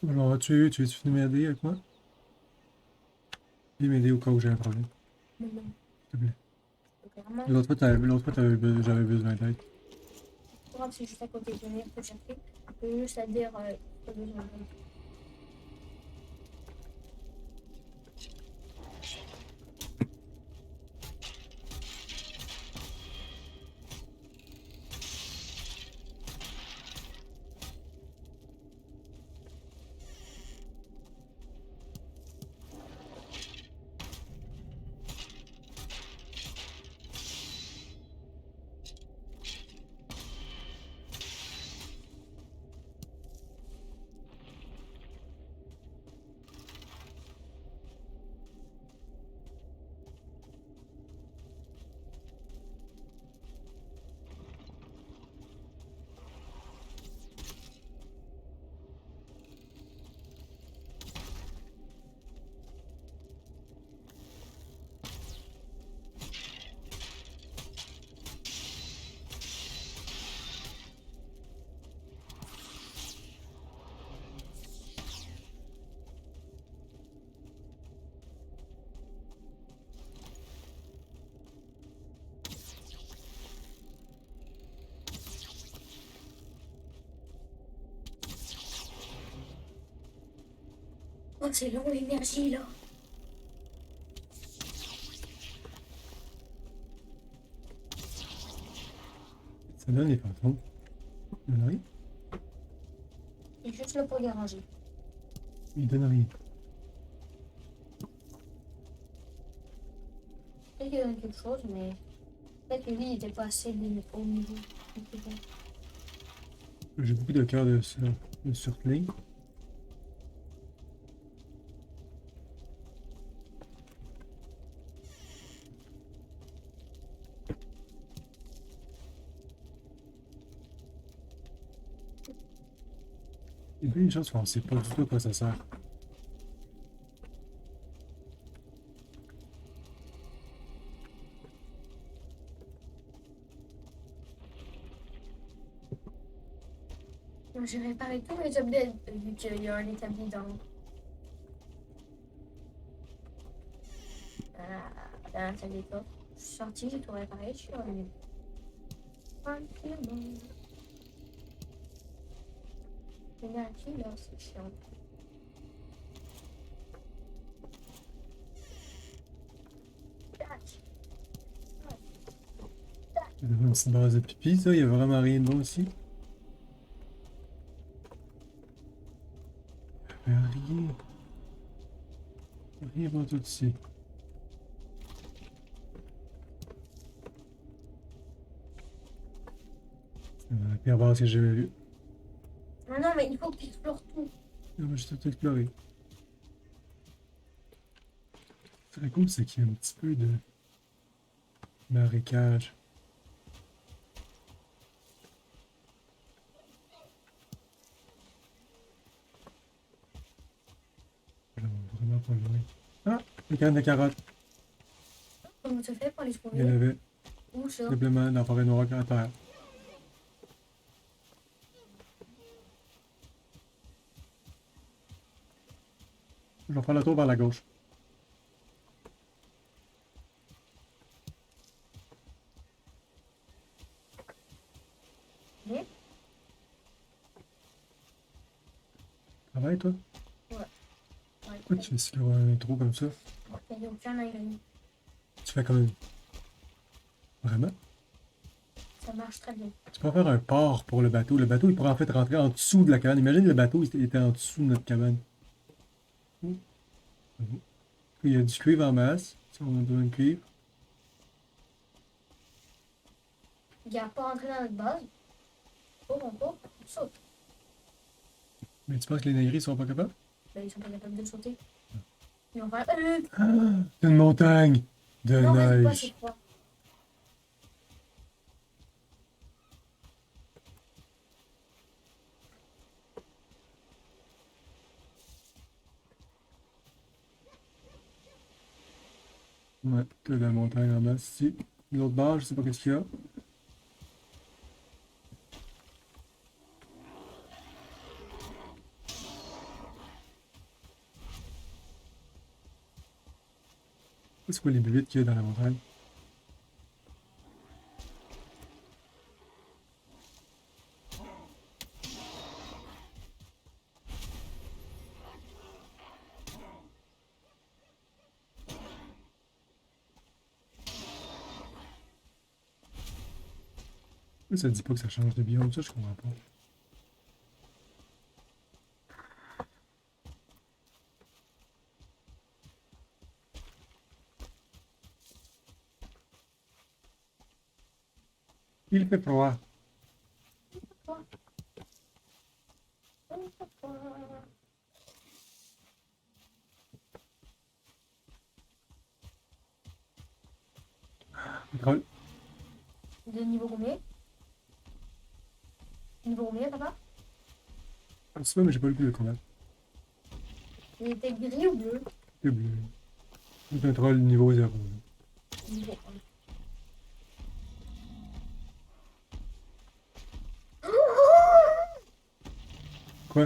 Alors, tu veux venir m'aider avec moi? Viens m'aider au cas où j'ai un problème, Non, non, s'il te plaît. clairement. L'autre fois, j'avais besoin d'aide. C'est pas grave, c'est juste à côté de venir pour chercher. On peut juste à dire pas besoin d'aide. Oh, c'est long l'énergie là. Ça donne les fantômes. Il donne rien. Il est juste là pour déranger. Il donne rien. Peut-être qu'il donne quelque chose, mais peut-être que lui il était pas assez au niveau. J'ai beaucoup de cœurs de surteling. Il y a bien une chose qu'on ne sait pas du tout à quoi ça sert. J'ai réparé tous mes objets vu qu'il y a un établi dans la salle des coffres. Je suis sortie, j'ai tout réparé, je suis revenue. Tranquillement. L'énergie là, c'est chiant. Tac. Il y a une petite base de pipi, ça. Il y a vraiment rien dedans aussi. Il y a rien. Rien pour tout ici. C'est la pire base que j'ai jamais vue. Non, non, mais il faut que tu explores tout. On va juste tout explorer. Ce qui serait cool, c'est qu'il y a un petit peu de marécage. Là, on est vraiment pas loin. Ah! Une canne de carottes. Comment tu fais pour les Il y en trouver? avait Où ça? simplement dans la forêt noire à terre. Je vais faire le tour vers la gauche. Oui. Travaille, toi? Ouais. Pourquoi tu fais sur un trou comme ça? Il n'y a aucun ingrédient. Tu fais comme... Vraiment? Ça marche très bien. Tu peux faire un port pour le bateau. Le bateau, il pourrait en fait rentrer en dessous de la cabane. Imagine le bateau, il était en dessous de notre cabane. Il y a du cuivre en masse. Si on a besoin de cuivre. Il n'y a pas entré dans notre base. Oh, on court, on saute. Mais tu penses que les négris sont pas capables? Ben, ils sont pas capables de sauter. Ils vont faire. Ah, c'est une montagne de Non, vas-y, pas, neige. c'est quoi? Ouais, t'as la montagne en masse ici. L'autre barre, je sais pas qu'est-ce qu'il y a. C'est quoi les bébites qu'il y a dans la montagne? Pourquoi ça dit pas que ça change de biome? Ça, je comprends pas. Il fait froid. Pétrole. De niveau combien? Niveau combien, papa? Je sais pas, mais j'ai pas le plus de combat. Il était gris ou bleu? C'est bleu. Le pétrole niveau 0. Niveau 1. Quoi?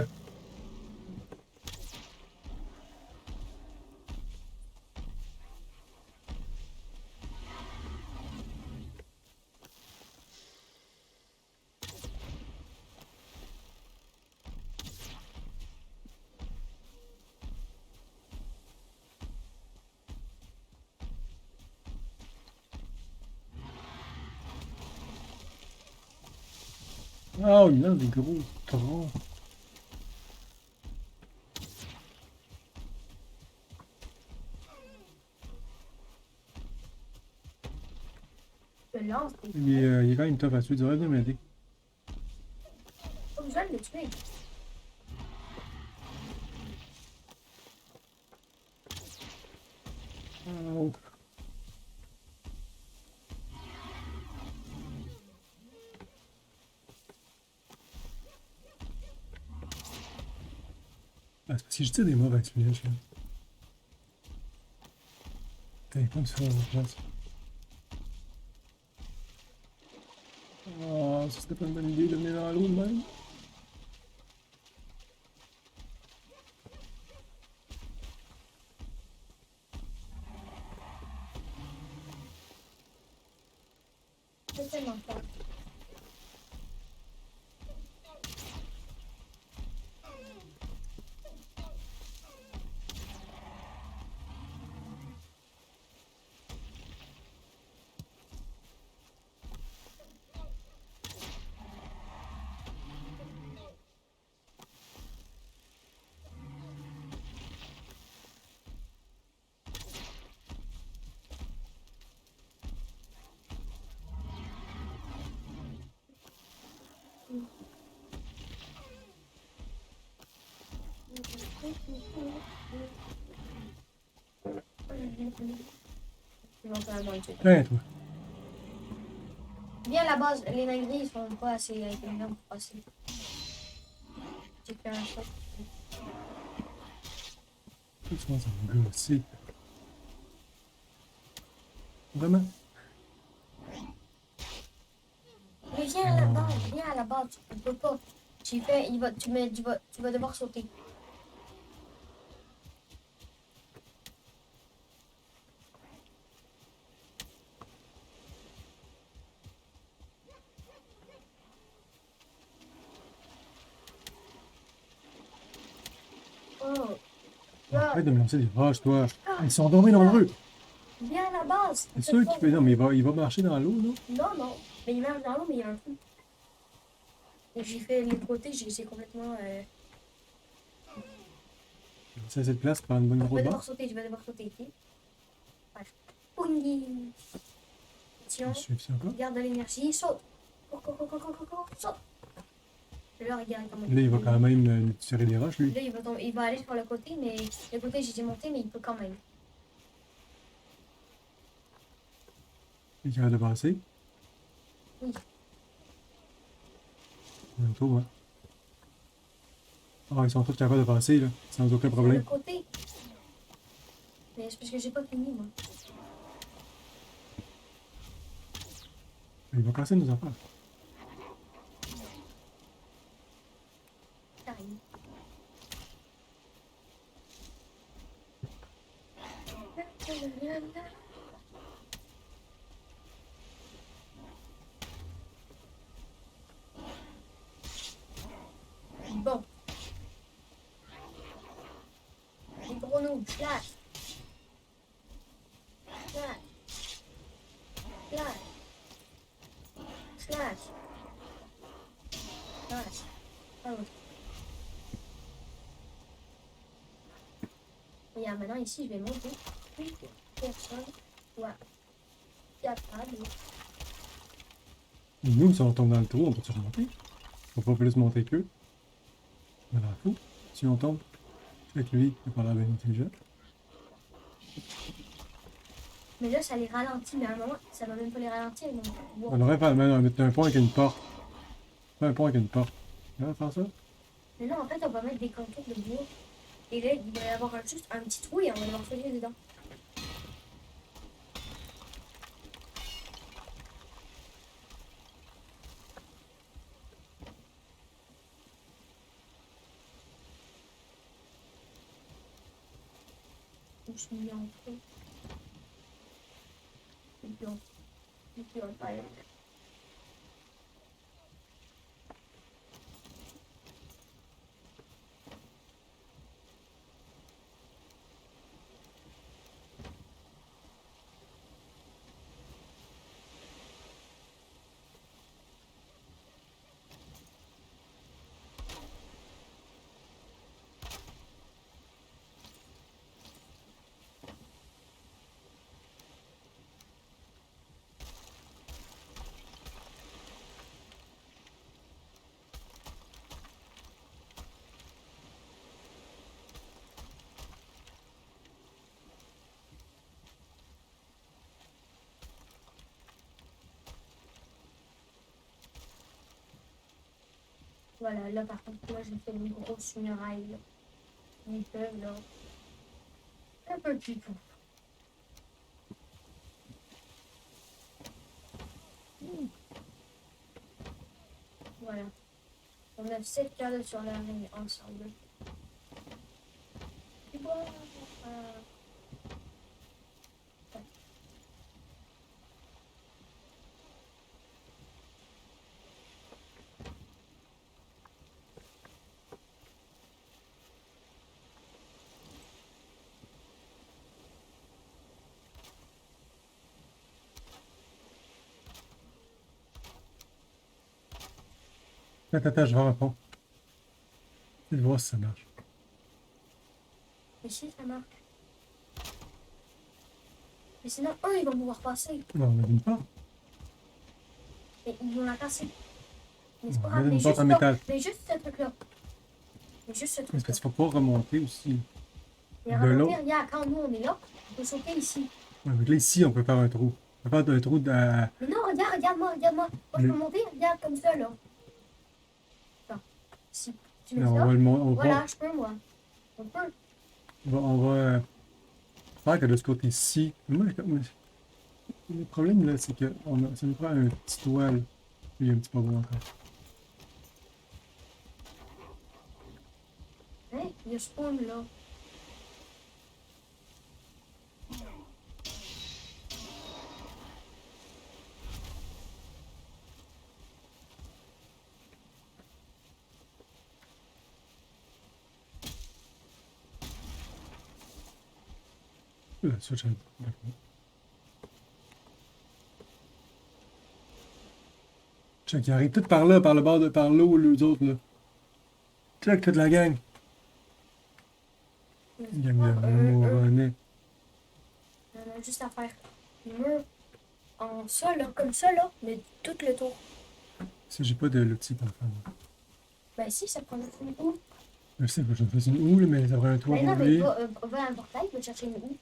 Oh, il lance des gros troncs. Je le lance. Il est quand même tough à tuer. Tu devrais venir m'aider. Pas besoin de le tuer. Oh. Ah, c'est parce que je tire des morts actuels. Putain, comme ça, on place. Oh, ça c'était pas une bonne idée de venir dans l'eau de même. C'est tellement fort. Éventuellement, le tuer. Tiens, toi. Bien à la base, les dingueries, ils sont pas assez intelligents pour passer. J'ai fait un choc. Tu penses à me gosser. Vraiment? Mais viens à la base, viens à la base, tu peux pas. Tu fais, tu vas devoir sauter. Oh, là, Arrête de me lancer des roches, toi. Ils sont dormés nombreux. viens à la base. C'est sûr qu'il peut. Non, mais il va marcher dans l'eau, non? Non, non. Mais il marche dans l'eau, mais il y a un trou. Et j'ai fait les côtés, j'ai complètement. C'est à cette place pour une bonne Je grosse vais barre. devoir sauter, je vais devoir sauter ici. Bref. Pougni. Tiens, Je suis ici encore. garde de l'énergie, saute. Cours, saute. Et là, regarde comment Là, il va quand même nous tirer des roches, lui. Là, il va aller sur le côté, mais le côté, j'ai monté, mais il peut quand même. Il est capable de passer. Oui. Bientôt, moi. Ah, ils sont tous capables de passer, là, sans aucun Sur le problème. côté. Mais c'est parce que j'ai pas fini, moi. Il va casser nos affaires. Ça arrive. Bon. Les gros nous, slash. Slash. Slash. Slash. Slash. Ah oui. Regarde, maintenant ici, je vais monter. Plus personne soit capable. Nous, si on tombe dans le trou, on peut se remonter. On peut pas plus monter qu'eux. On a l'air fou. Si on tombe, avec lui, il a pas l'air bien intelligent. Mais là, ça les ralentit, mais à un moment, ça va même pas les ralentir. Donc, wow. On aurait pas mettre un pont avec une porte. Pas un pont avec une porte. On va faire ça? Mais non, en fait, on va mettre des contours de bois. Et là, il va y avoir juste un petit trou et on va devoir fouiller dedans. Je suis mis en feu. Et puis on va faire. Voilà, là par contre, moi j'ai fait une grosse muraille. Là. Ils peuvent là. Un peu plus tôt. Voilà. On a 7 cadres sur la ligne ensemble. Et voilà. Attends, je vais un pont. Je vais voir si ça marche. Mais si ça marche. Mais sinon, eux, ils vont pouvoir passer. Non, on a une porte. Et ils vont la casser. Mais c'est pas On grave. a Mais une porte juste, en là, métal. mais juste ce truc-là. Mais juste ce Mais truc-là. parce qu'il faut pas remonter aussi. Et de remonter, l'eau. regarde, quand nous on est là, on peut sauter ici. Ouais, donc là, ici, on peut faire un trou. On peut faire un trou de... Mais non, regarde, regarde-moi, regarde-moi. Moi, je peux monter, regarde, comme ça, là. Attends, si tu mets Non, on ça, va le on voilà, va, je peux, moi. On peut. on va faire que de ce côté-ci. Moi, le problème, là, c'est que ça nous prend un petit toit, là. Il y a un petit peu gros encore. Hein, il y a spawn, là. Là, ça, j'ai... D'accord. Check, ils arrivent tous par là, par le bord de... par l'eau, les autres, là. Check, toute la gang. Gang de mouronnais. On a juste à faire le mur en ça, là, comme ça, là, mais tout le tour. Si j'ai pas de l'outil pour le faire. Moi. Ben si, ça prend une houe. Je sais, faut que je fasse une houe, là, mais ça prend un toit Ben non, pour mais lui. va à un portail, va chercher une houe.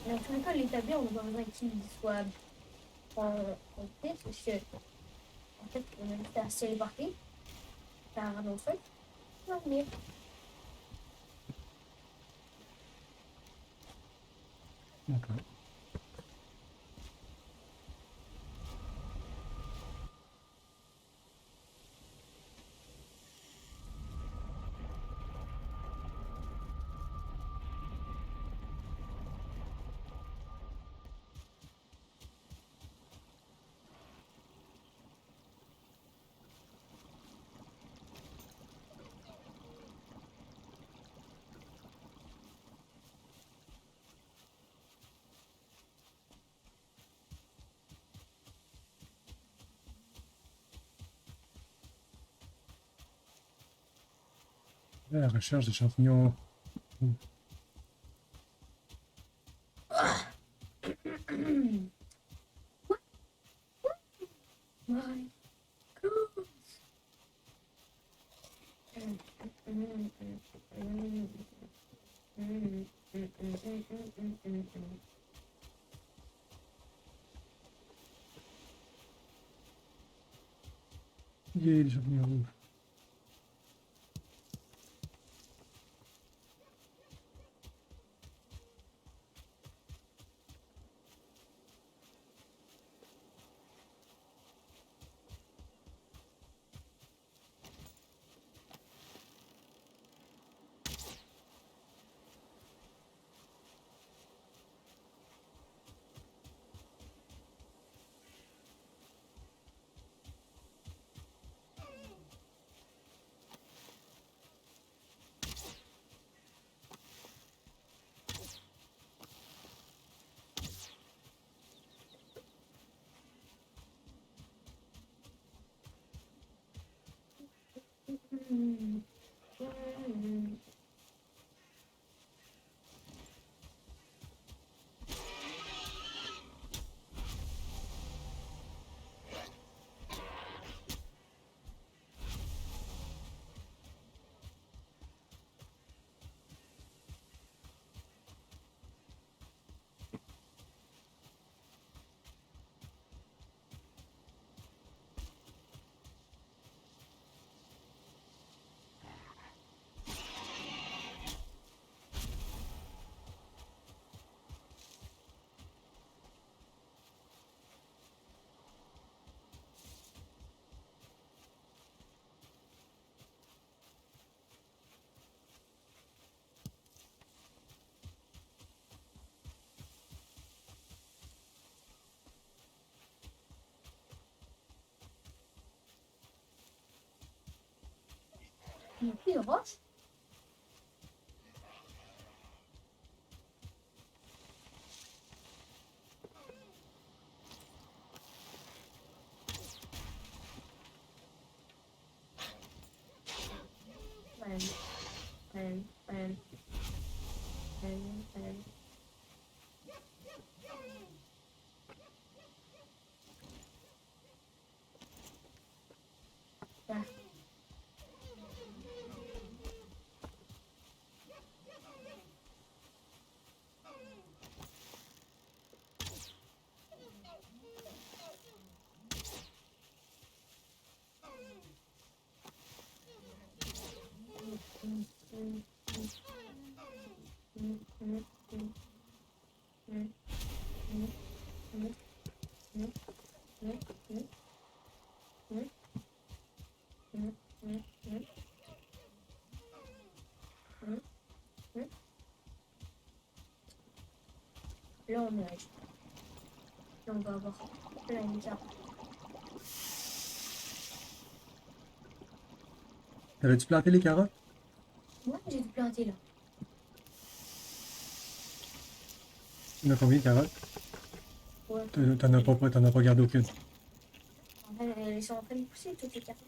Dans tous les cas, l'établir, on a besoin qu'il soit en tête, parce que, en fait, on a juste à se téléporter, faire un autre truc, et revenir. D'accord. La recherche des champignons. My God. Yeah, les champignons rouges. Il y a plus de roches. Là, on est riche. Là, on va avoir plein de carottes. T'avais-tu planté les carottes? Moi, j'ai tout planté là. Il y en a combien de carottes? Ouais. T'en as pas gardé aucune. En fait, elles sont en train de pousser toutes les carottes.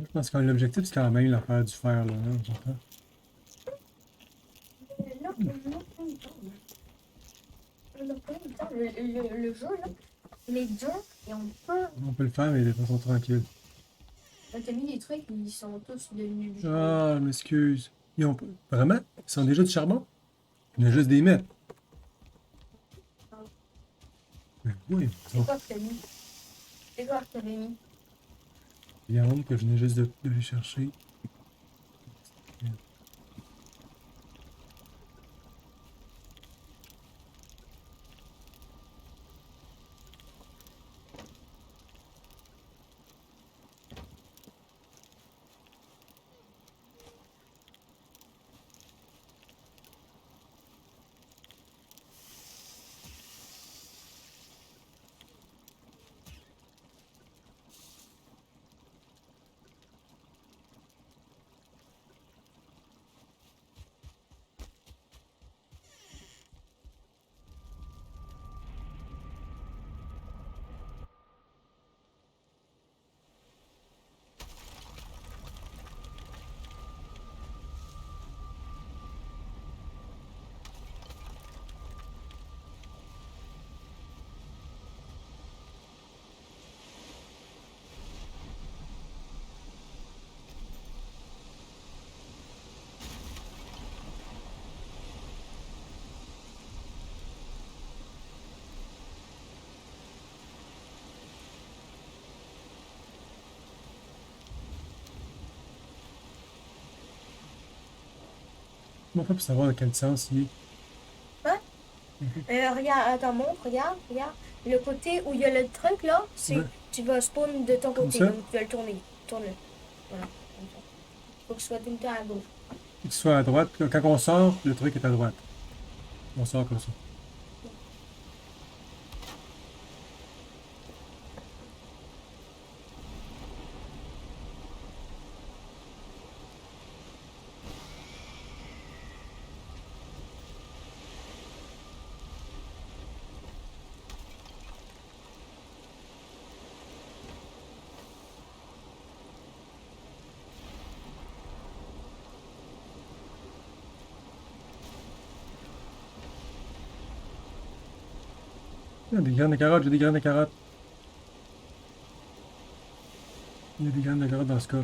Je pense que l'objectif, c'est quand même l'affaire du fer, là. Hein, on s'entend. Non, on a pas le temps. On a pas le temps. Le jeu, là, il est dur et on peut. On peut le faire, mais de façon tranquille. Là, t'as mis des trucs, ils sont tous devenus du Ah, je m'excuse. Ils ont... Vraiment? Ils sont déjà du charbon? Il y en a juste des mettre. Mais oui, C'est quoi que t'as mis? C'est quoi que t'avais mis? viande que je venais juste de les chercher. Comment on fait pour savoir dans quel sens il est? Regarde, attends, montre, regarde, regarde. Le côté où il y a le truc là, c'est Ouais. tu vas spawn de ton Comme côté, ça? donc tu vas le tourner. Tourne-le. Voilà, comme ça. Faut que ce soit tout le temps à gauche. Qu'il soit à droite. Quand on sort, le truc est à droite. On sort comme ça. Il y a des graines de carottes, j'ai des graines de carottes. Il y a des graines de carottes dans ce cas.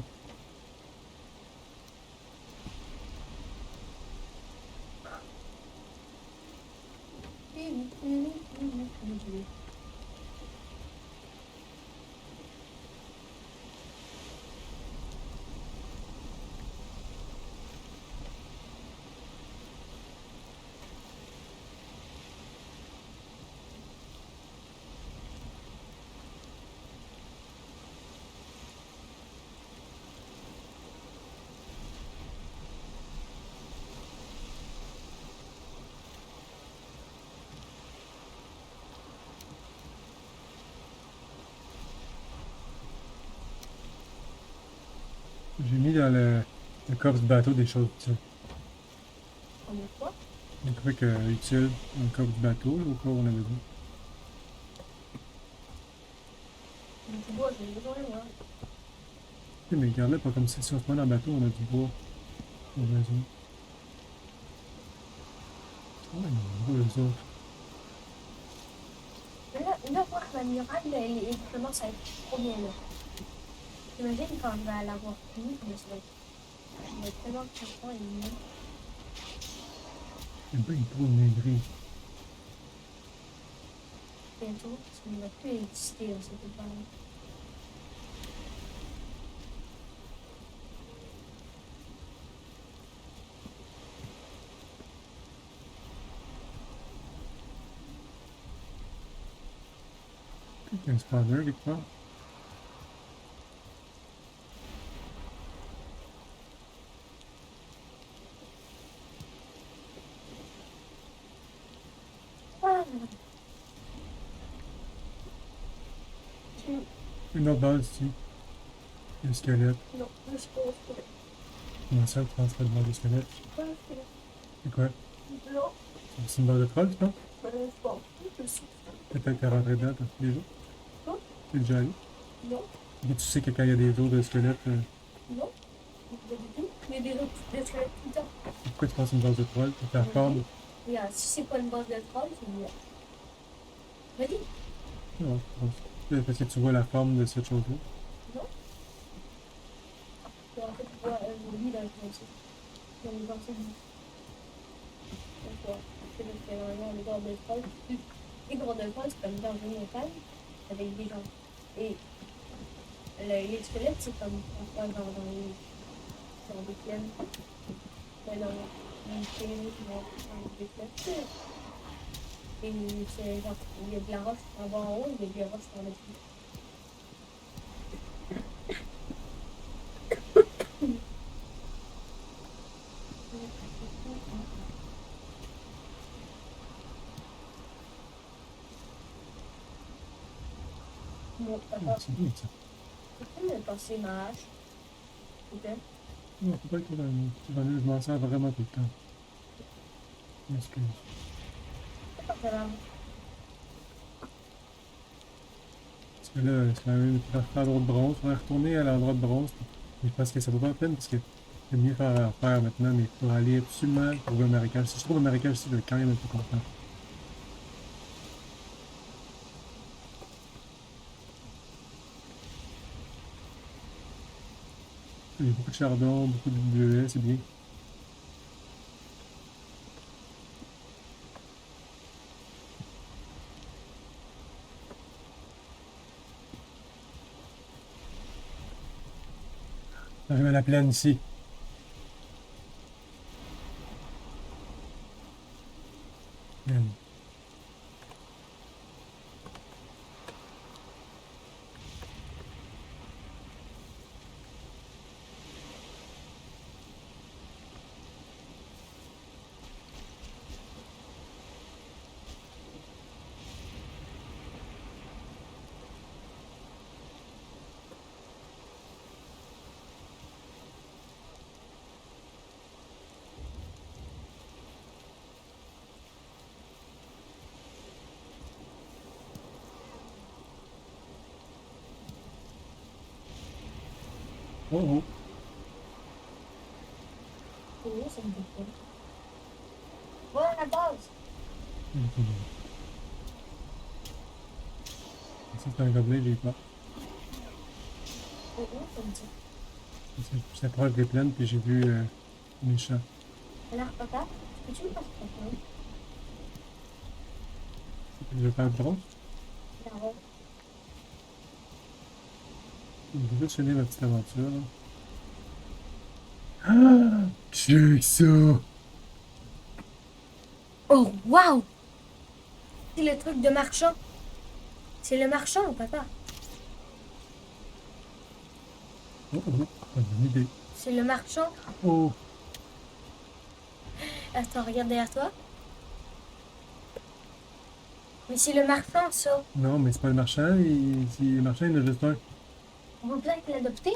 J'ai mis dans le coffre du bateau des choses utiles. On met quoi? Des trucs utiles dans le coffre du bateau, là, au cas où on a besoin. Du bois, j'ai besoin de moi. Mais regarde-là, pas comme si on se met dans le bateau, on a du bois. On a besoin. Ouais, on a besoin. Là, voir ma murale, il commence à être trop bien là. J'imagine quand je vais l'avoir fini, mais ça va être tellement de et mieux. J'aime pas, il est trop maigri. Bientôt, parce qu'il ne va plus exister dans cette époque. Il y a un spawner quelque part. Ah, Une autre base ici. Un squelette. non, je sais pas où je peux. Comment ça, tu penses pas de base de squelette? C'est quoi? Non, C'est une base de troll, tu penses? je pense. Je sais. Peut-être t'es rentré dedans, toi, déjà. Hein? T'es déjà allé. Non, Et tu sais que quand il y a des os de squelettes, non, pas du tout. Il y a des autres des squelettes tout le temps. pourquoi tu penses une base de troll? Pour faire forme? Regarde, si c'est pas une base de troll, c'est bien. Vas-y. Non, je pense. Peut-être parce que tu vois la forme de cette chose-là. Non. Et en fait, tu vois, je lis dans le français. Dans les anciennes. Donc, c'est parce qu'il y a vraiment les grandes de troll. Les grandes de troll, c'est comme dans une montagne avec des gens. Et les squelettes, c'est comme parfois dans des plaines. Ouais, dans une plaine, dans des plaines. Et c'est genre, il y a de la roche en bas en haut, il y a de la roche en dessous. Bon, Ah, c'est bien ça. pourquoi me passer ma hache? Ok. Non, faut pas être je m'en sers vraiment tout le temps. Excuse. C'est pas grave. Parce que là, c'est la même l'endroit de bronze. On va retourner à l'endroit de bronze. Mais je pense que ça vaut pas la peine parce que c'est mieux faire à faire maintenant, mais pour aller absolument trouver un marécage. Si je trouve un marécage ici, je vais être quand même un peu content. Il y a beaucoup de chardon, beaucoup de bleuets, c'est bien. On arrive à la plaine ici. Hmm. Oh, oh. Oui, ça me déplaît. Ouais, la base. Ça, c'est un gobelet, j'ai pas. Oh, ça me dit. Je s'approche des plaines, puis j'ai vu mes chats. Alors, papa, peux-tu me passer ta main? Je vais faire le drone. Non. Je vais juste finir ma petite aventure. Là. Ah! Check ça! Oh, waouh! C'est le truc de marchand. C'est le marchand, papa. Oh, oh, bonne idée. C'est le marchand. Oh! Attends, regarde derrière toi. Mais c'est le marchand, ça. Non, mais c'est pas le marchand. Le marchand, il y en a juste un. On peut peut-être l'adopter.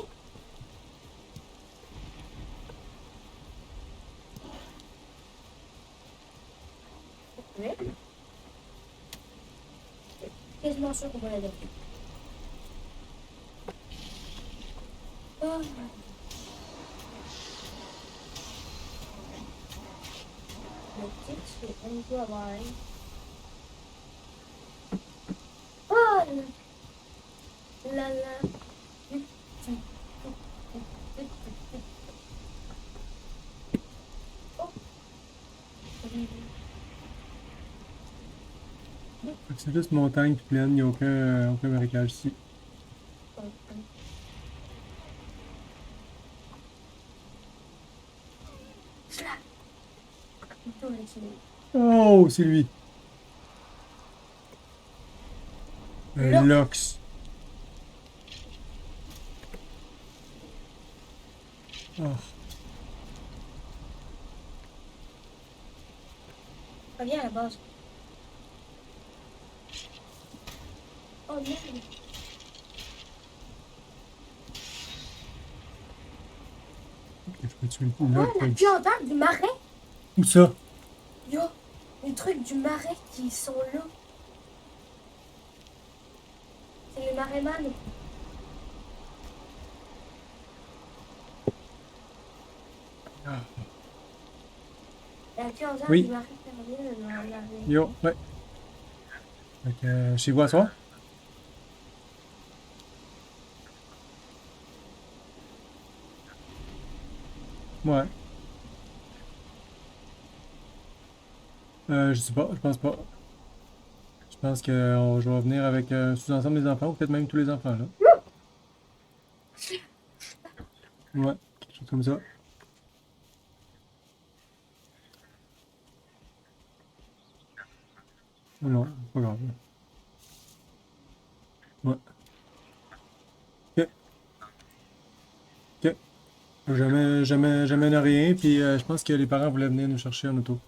Oui. Quasiment sûr qu'on va l'adopter. Oh. Le petit, c'est un peu avoir. Oh là là. Oh. C'est juste montagne puis plaine, il n'y a aucun marécage ici. Oh, c'est lui! Un Lox. Oh. Reviens à la base. Oh merde. Je peux tuer le Ouais, la viande du marais. Où ça? Yo, les trucs du marais qui sont là. C'est les marais-man. Ah. La viande Oui. du marais perdu dans la marais. Yo, ouais. Fait que, chez vous à soir? Ouais. Je sais pas, je pense pas. Je pense que je vais venir avec sous-ensemble des enfants, ou peut-être même tous les enfants, là. Ouais, quelque chose comme ça. Non, c'est pas grave. Ouais. Ok, ok. Jamais rien, puis je pense que les parents voulaient venir nous chercher en auto.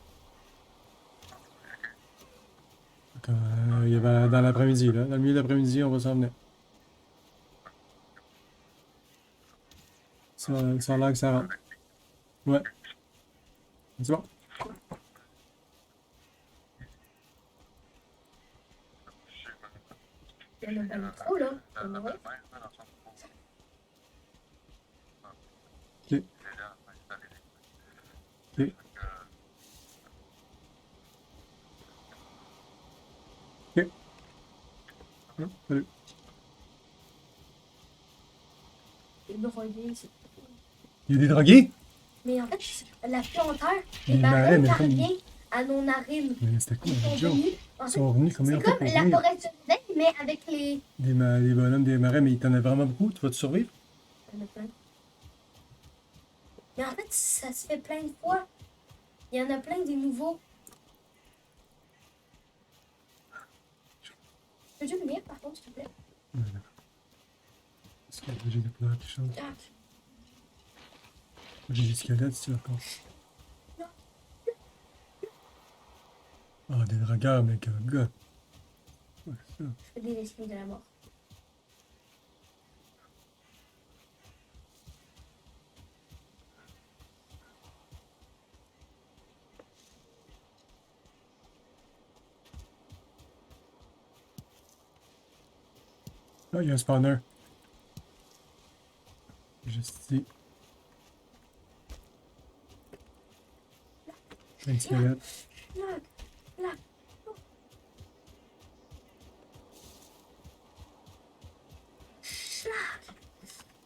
Donc, il y avait dans l'après-midi, là. Dans le milieu de l'après-midi, on va s'en venir. Ça a l'air que ça rentre. Ouais, c'est bon. Il y en a pas trop là. Ouais. Ok, ok. Ok. Salut. Les drogués, c'est. Il y a des drogués? Mais en fait, la planteur, Les les marais, marais, mais ça comme- revient à nos narines. Mais c'était quoi Ils la sont joke? venus. En Ils fait, sont venus combien c'est de fois comme pour la venir? forêt surveillée, mais avec les. Les bonhommes des marais, mais t'en as vraiment beaucoup? Tu vas-tu survivre? Il y en a plein. Mais en fait, ça se fait plein de fois. Il y en a plein des nouveaux. Peux-tu me lire par contre, s'il te plaît? Ouais, d'accord. Est-ce que j'ai découvert quelque chose? Ah, J'ai des squelettes ici encore. Ah, des dragars, mec, un gars. Ouais, ça. je fais des esprits de la mort. Ah, il y a un spawner. Juste ici. Plein de squelettes. Lag, lag.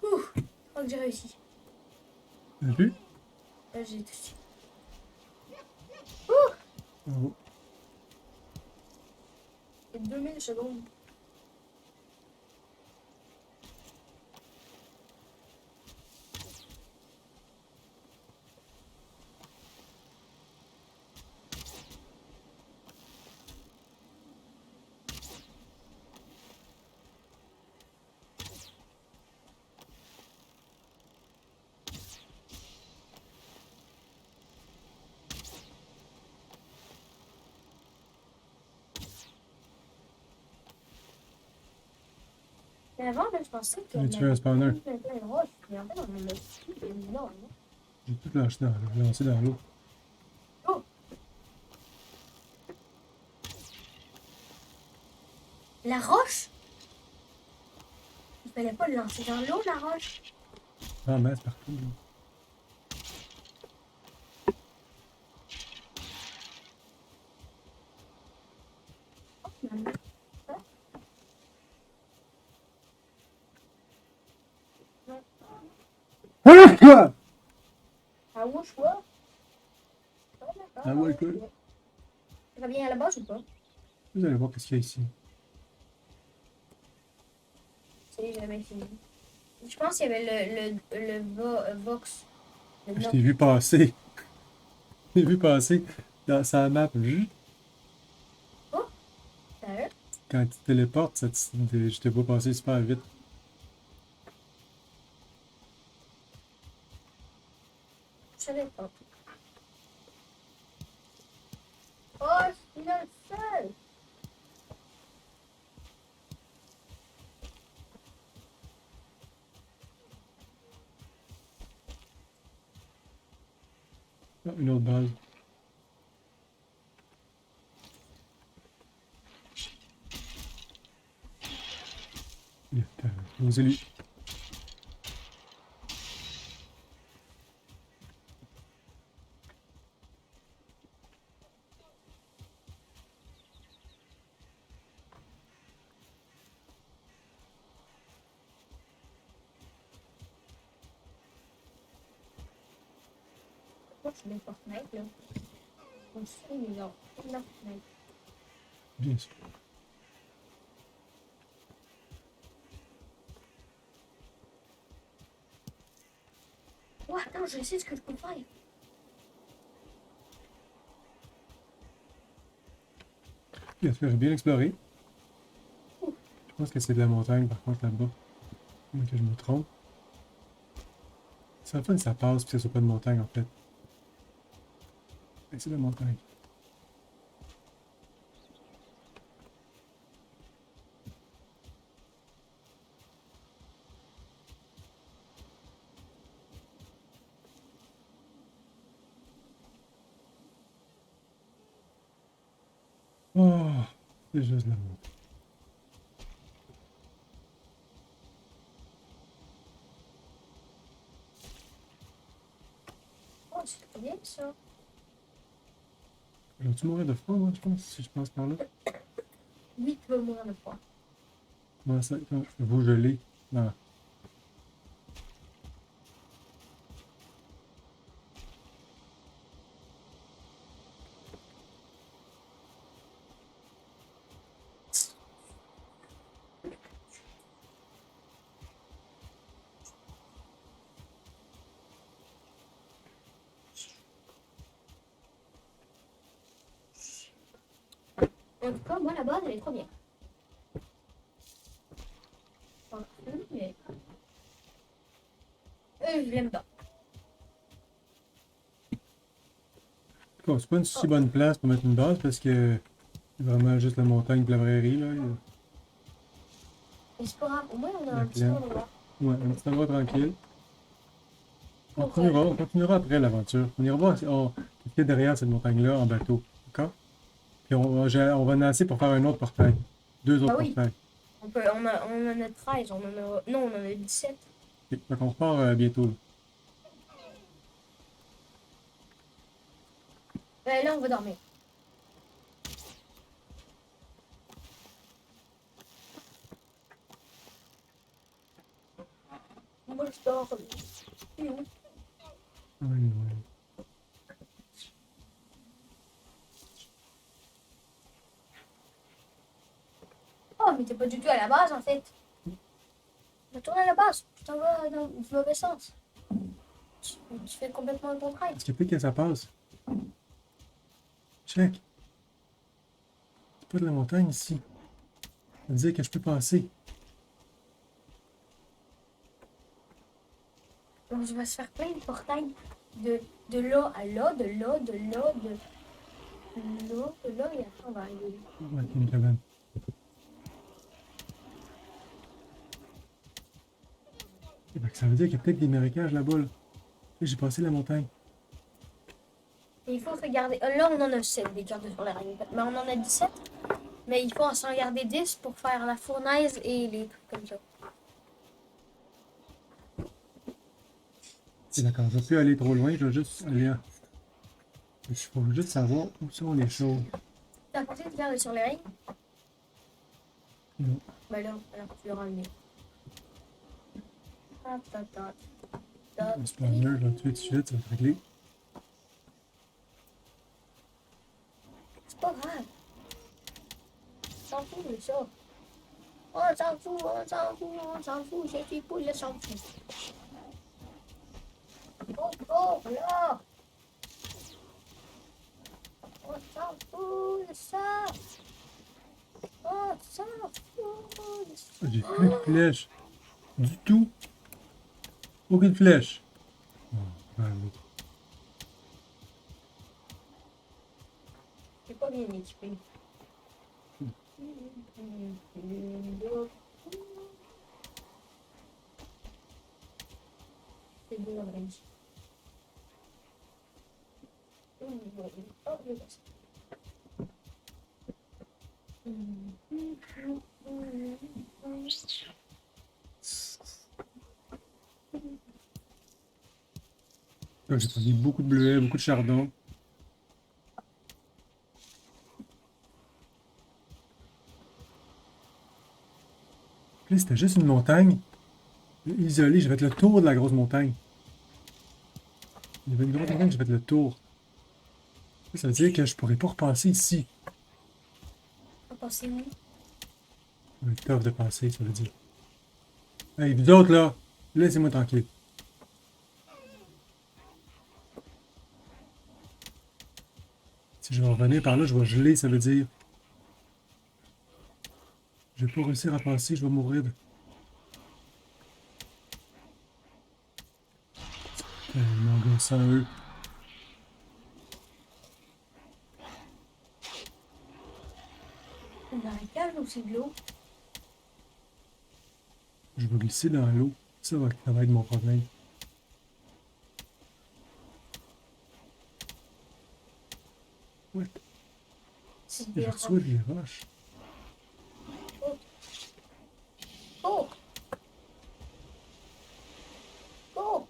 Ouh, je crois que j'ai réussi. T'as vu? Là, j'ai touché. Oh. Et 2000 secondes. Mais avant, là, je pensais que. J'ai tué un spawner. Plein de roches. Mais en fait, on en a tué énorme. J'ai tout lâché dans l'eau. J'ai lancé dans l'eau. Oh! La roche? Il fallait pas le lancer dans l'eau, la roche. En masse partout. Là. Ah! Ah ouais, je vois. Ah ouais, quoi? Tu reviens à la base ou pas? Vous allez voir qu'est-ce qu'il y a ici. C'est jamais fini. Je pense qu'il y avait le Vox. Le Je Nox. t'ai vu passer. Je t'ai vu passer dans sa map. Juste Sérieux? quand tu te téléportes, je t'ai pas passé super vite. Je savais pas. Oh, je suis le seul! Ah, une autre base. Osez-lui. Pourquoi je suis dans Fortnite, là? On se fait, mais non. C'est dans Fortnite. Bien sûr. Oh, attends, je sais ce que je peux faire. Bien sûr, j'ai bien exploré. Je pense que c'est de la montagne, par contre, là-bas. Moins que je me trompe. C'est la fin, ça passe, puis ça soit pas de montagne, en fait. Mais c'est de la montagne. Oh, c'est juste de la montagne. Oh, c'est trop bien, ça. Vas-tu mourir de froid, moi, je pense, si je passe par là? Oui, tu vas mourir de froid. Comment ça? Vous gelez. Non. En tout cas, moi, la base, elle est trop bien. l'aime bien. Bon, c'est pas une si bonne place pour mettre une base parce que c'est vraiment juste la montagne de la prairie, là. Mais c'est pas grave, au moins on a La un petit plaine. endroit. Ouais, un petit endroit tranquille. Pour, On continuera après l'aventure. On ira voir qu'est-ce qu'il y a derrière cette montagne-là en bateau. D'accord? Puis on va nasser pour faire un autre portail. Deux Bah autres oui, portails. on en a 13, non, on en a 17. Ok, donc on repart bientôt, là. Là, on va dormir. Moi, je dors. Oui. Ouais, ouais. Oh, mais t'es pas du tout à la base, en fait. Retourne à la base, tu t'en vas dans le mauvais sens. Tu fais complètement le contraire. Est-ce qu'il y a plus que ça passe? Check. C'est pas de la montagne ici. Ça veut dire que je peux passer. Donc, je vais se faire plein de portails de là à là, de là, de là, de là, de là, et après, on va arriver. Ouais, il y a une cabane. Eh ben, ça veut dire qu'il y a peut-être des marécages là-bas, là. J'ai passé la montagne. Et il faut se garder. Là, on en a 7 des cartes sur la règle. Mais on en a 17. Mais il faut s'en garder 10 pour faire la fournaise et les trucs comme ça. C'est d'accord, je ne vais plus aller trop loin, je vais juste aller à... Il faut juste savoir où sont les choses. T'as pensé de garder sur les règles? Non. Bah là, alors tu verras le mieux. Le spawner, je vais le tuer tout de suite, ça va être réglé. C'est pas grave. On s'en fout de ça. On s'en fout, on s'en fout, on s'en fout. Je suis pour le s'en fout. Oh, oh, là. On s'en fout de ça. On s'en fout de ça. J'ai plus de flèches. Du tout. Aucune flèche. Oh, bravo. C'est pas bien équipé. C'est bien orange. Là, j'ai pris beaucoup de bleuets, beaucoup de chardon. Là, c'était juste une montagne isolée. J'ai fait le tour de la grosse montagne. Il y avait une grosse montagne, j'ai fait le tour. Ça veut dire que je pourrais pas repasser ici. On va passer où? Ça va être tough de passer, ça veut dire. Hey, vous autres là, laissez-moi tranquille. Si je vais revenir par là, je vais geler, ça veut dire. Je vais pas réussir à passer, je vais mourir. Tellement gossant, eux. Dans la cage ou c'est de l'eau? Je vais glisser dans l'eau. Ça va être mon problème. Ouais, C'est je des reçois des roches. Oh! Oh!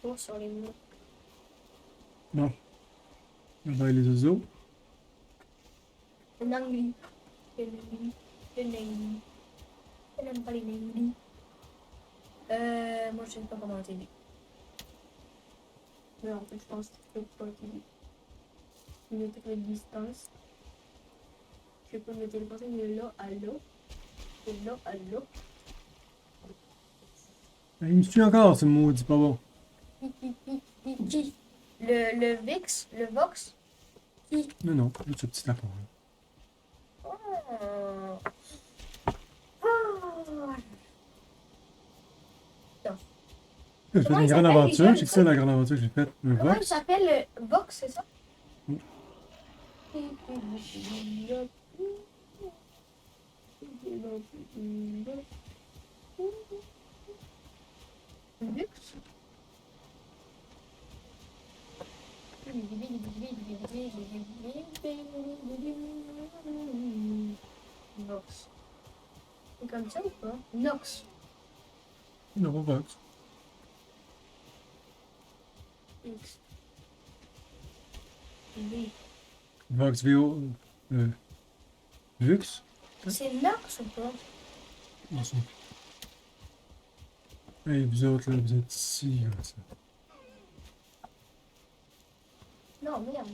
Oh, sur les murs. Non. Là-bas, les oiseaux. Un anglais. Un anglais. Un anglais. Je n'aime pas les anglais. Moi, je sais pas comment t'aider. Mais en fait, je pense qu'il faut pas t'aider. Mettre la distance. Je peux me téléporter de là à là. De là à là. Il me tue encore, ce maudit pas bon. Le VIX, le VOX. Non, non, juste ce petit lapin. Oh. Oh. J'ai fait Comment une il grande s'appelle, aventure. les C'est jeunes, ça la grande aventure que j'ai faite. Un Comment il Vox. s'appelle le VOX, c'est ça? Oui. VIX. Vox. C'est comme ça ou pas? Nox. Non, pas Vox. X. V. Vox VO. Vux. C'est Nox ou pas? Je sais plus. Hey, vous autres, là, vous êtes ici, comme ça. Non, merde.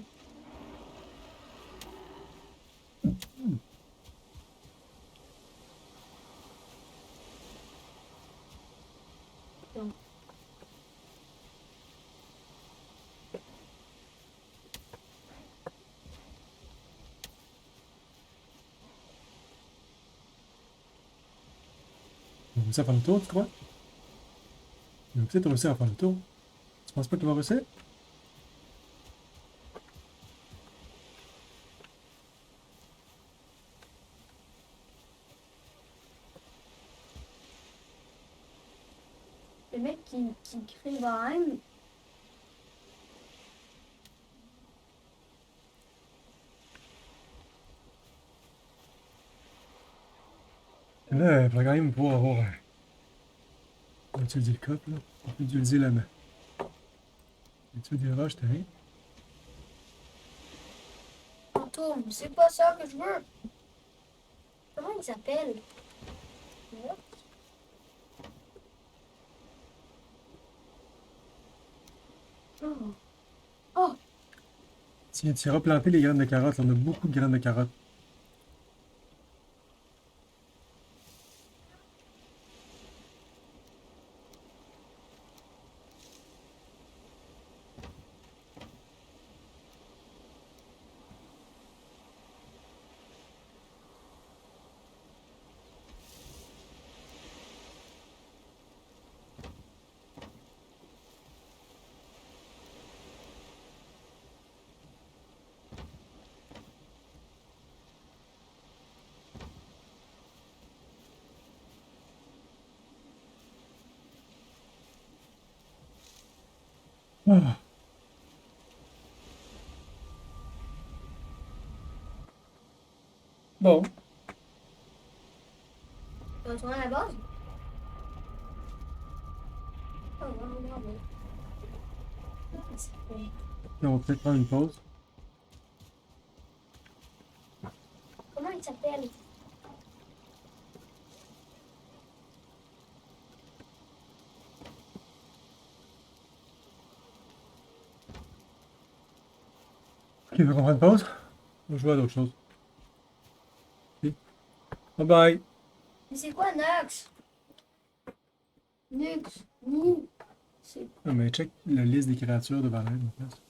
On va réussir à faire le tour, tu crois? On va peut-être réussir à faire le tour. Tu penses pas qu'il va réussir? Le mec qui crée Valheim, Là, il faudrait quand même pouvoir avoir un. On va utiliser le cop, là. On peut utiliser la main. Tu veux des roches, t'as rien? fantôme, c'est pas ça que je veux. Comment il s'appelle? Oh. Oh. Tiens, tu iras planter les graines de carottes. On a beaucoup de graines de carottes. Ah. Bon. Tu retournes à la base? Oh, non. On va peut-être prendre une pause. Comment il s'appelle? Ok, on va prendre une pause. On va jouer à d'autres choses. Ok. Bye bye. Mais c'est quoi Nox? Nux. Nous. C'est Ah, mais check la liste des créatures de Valheim. En fait.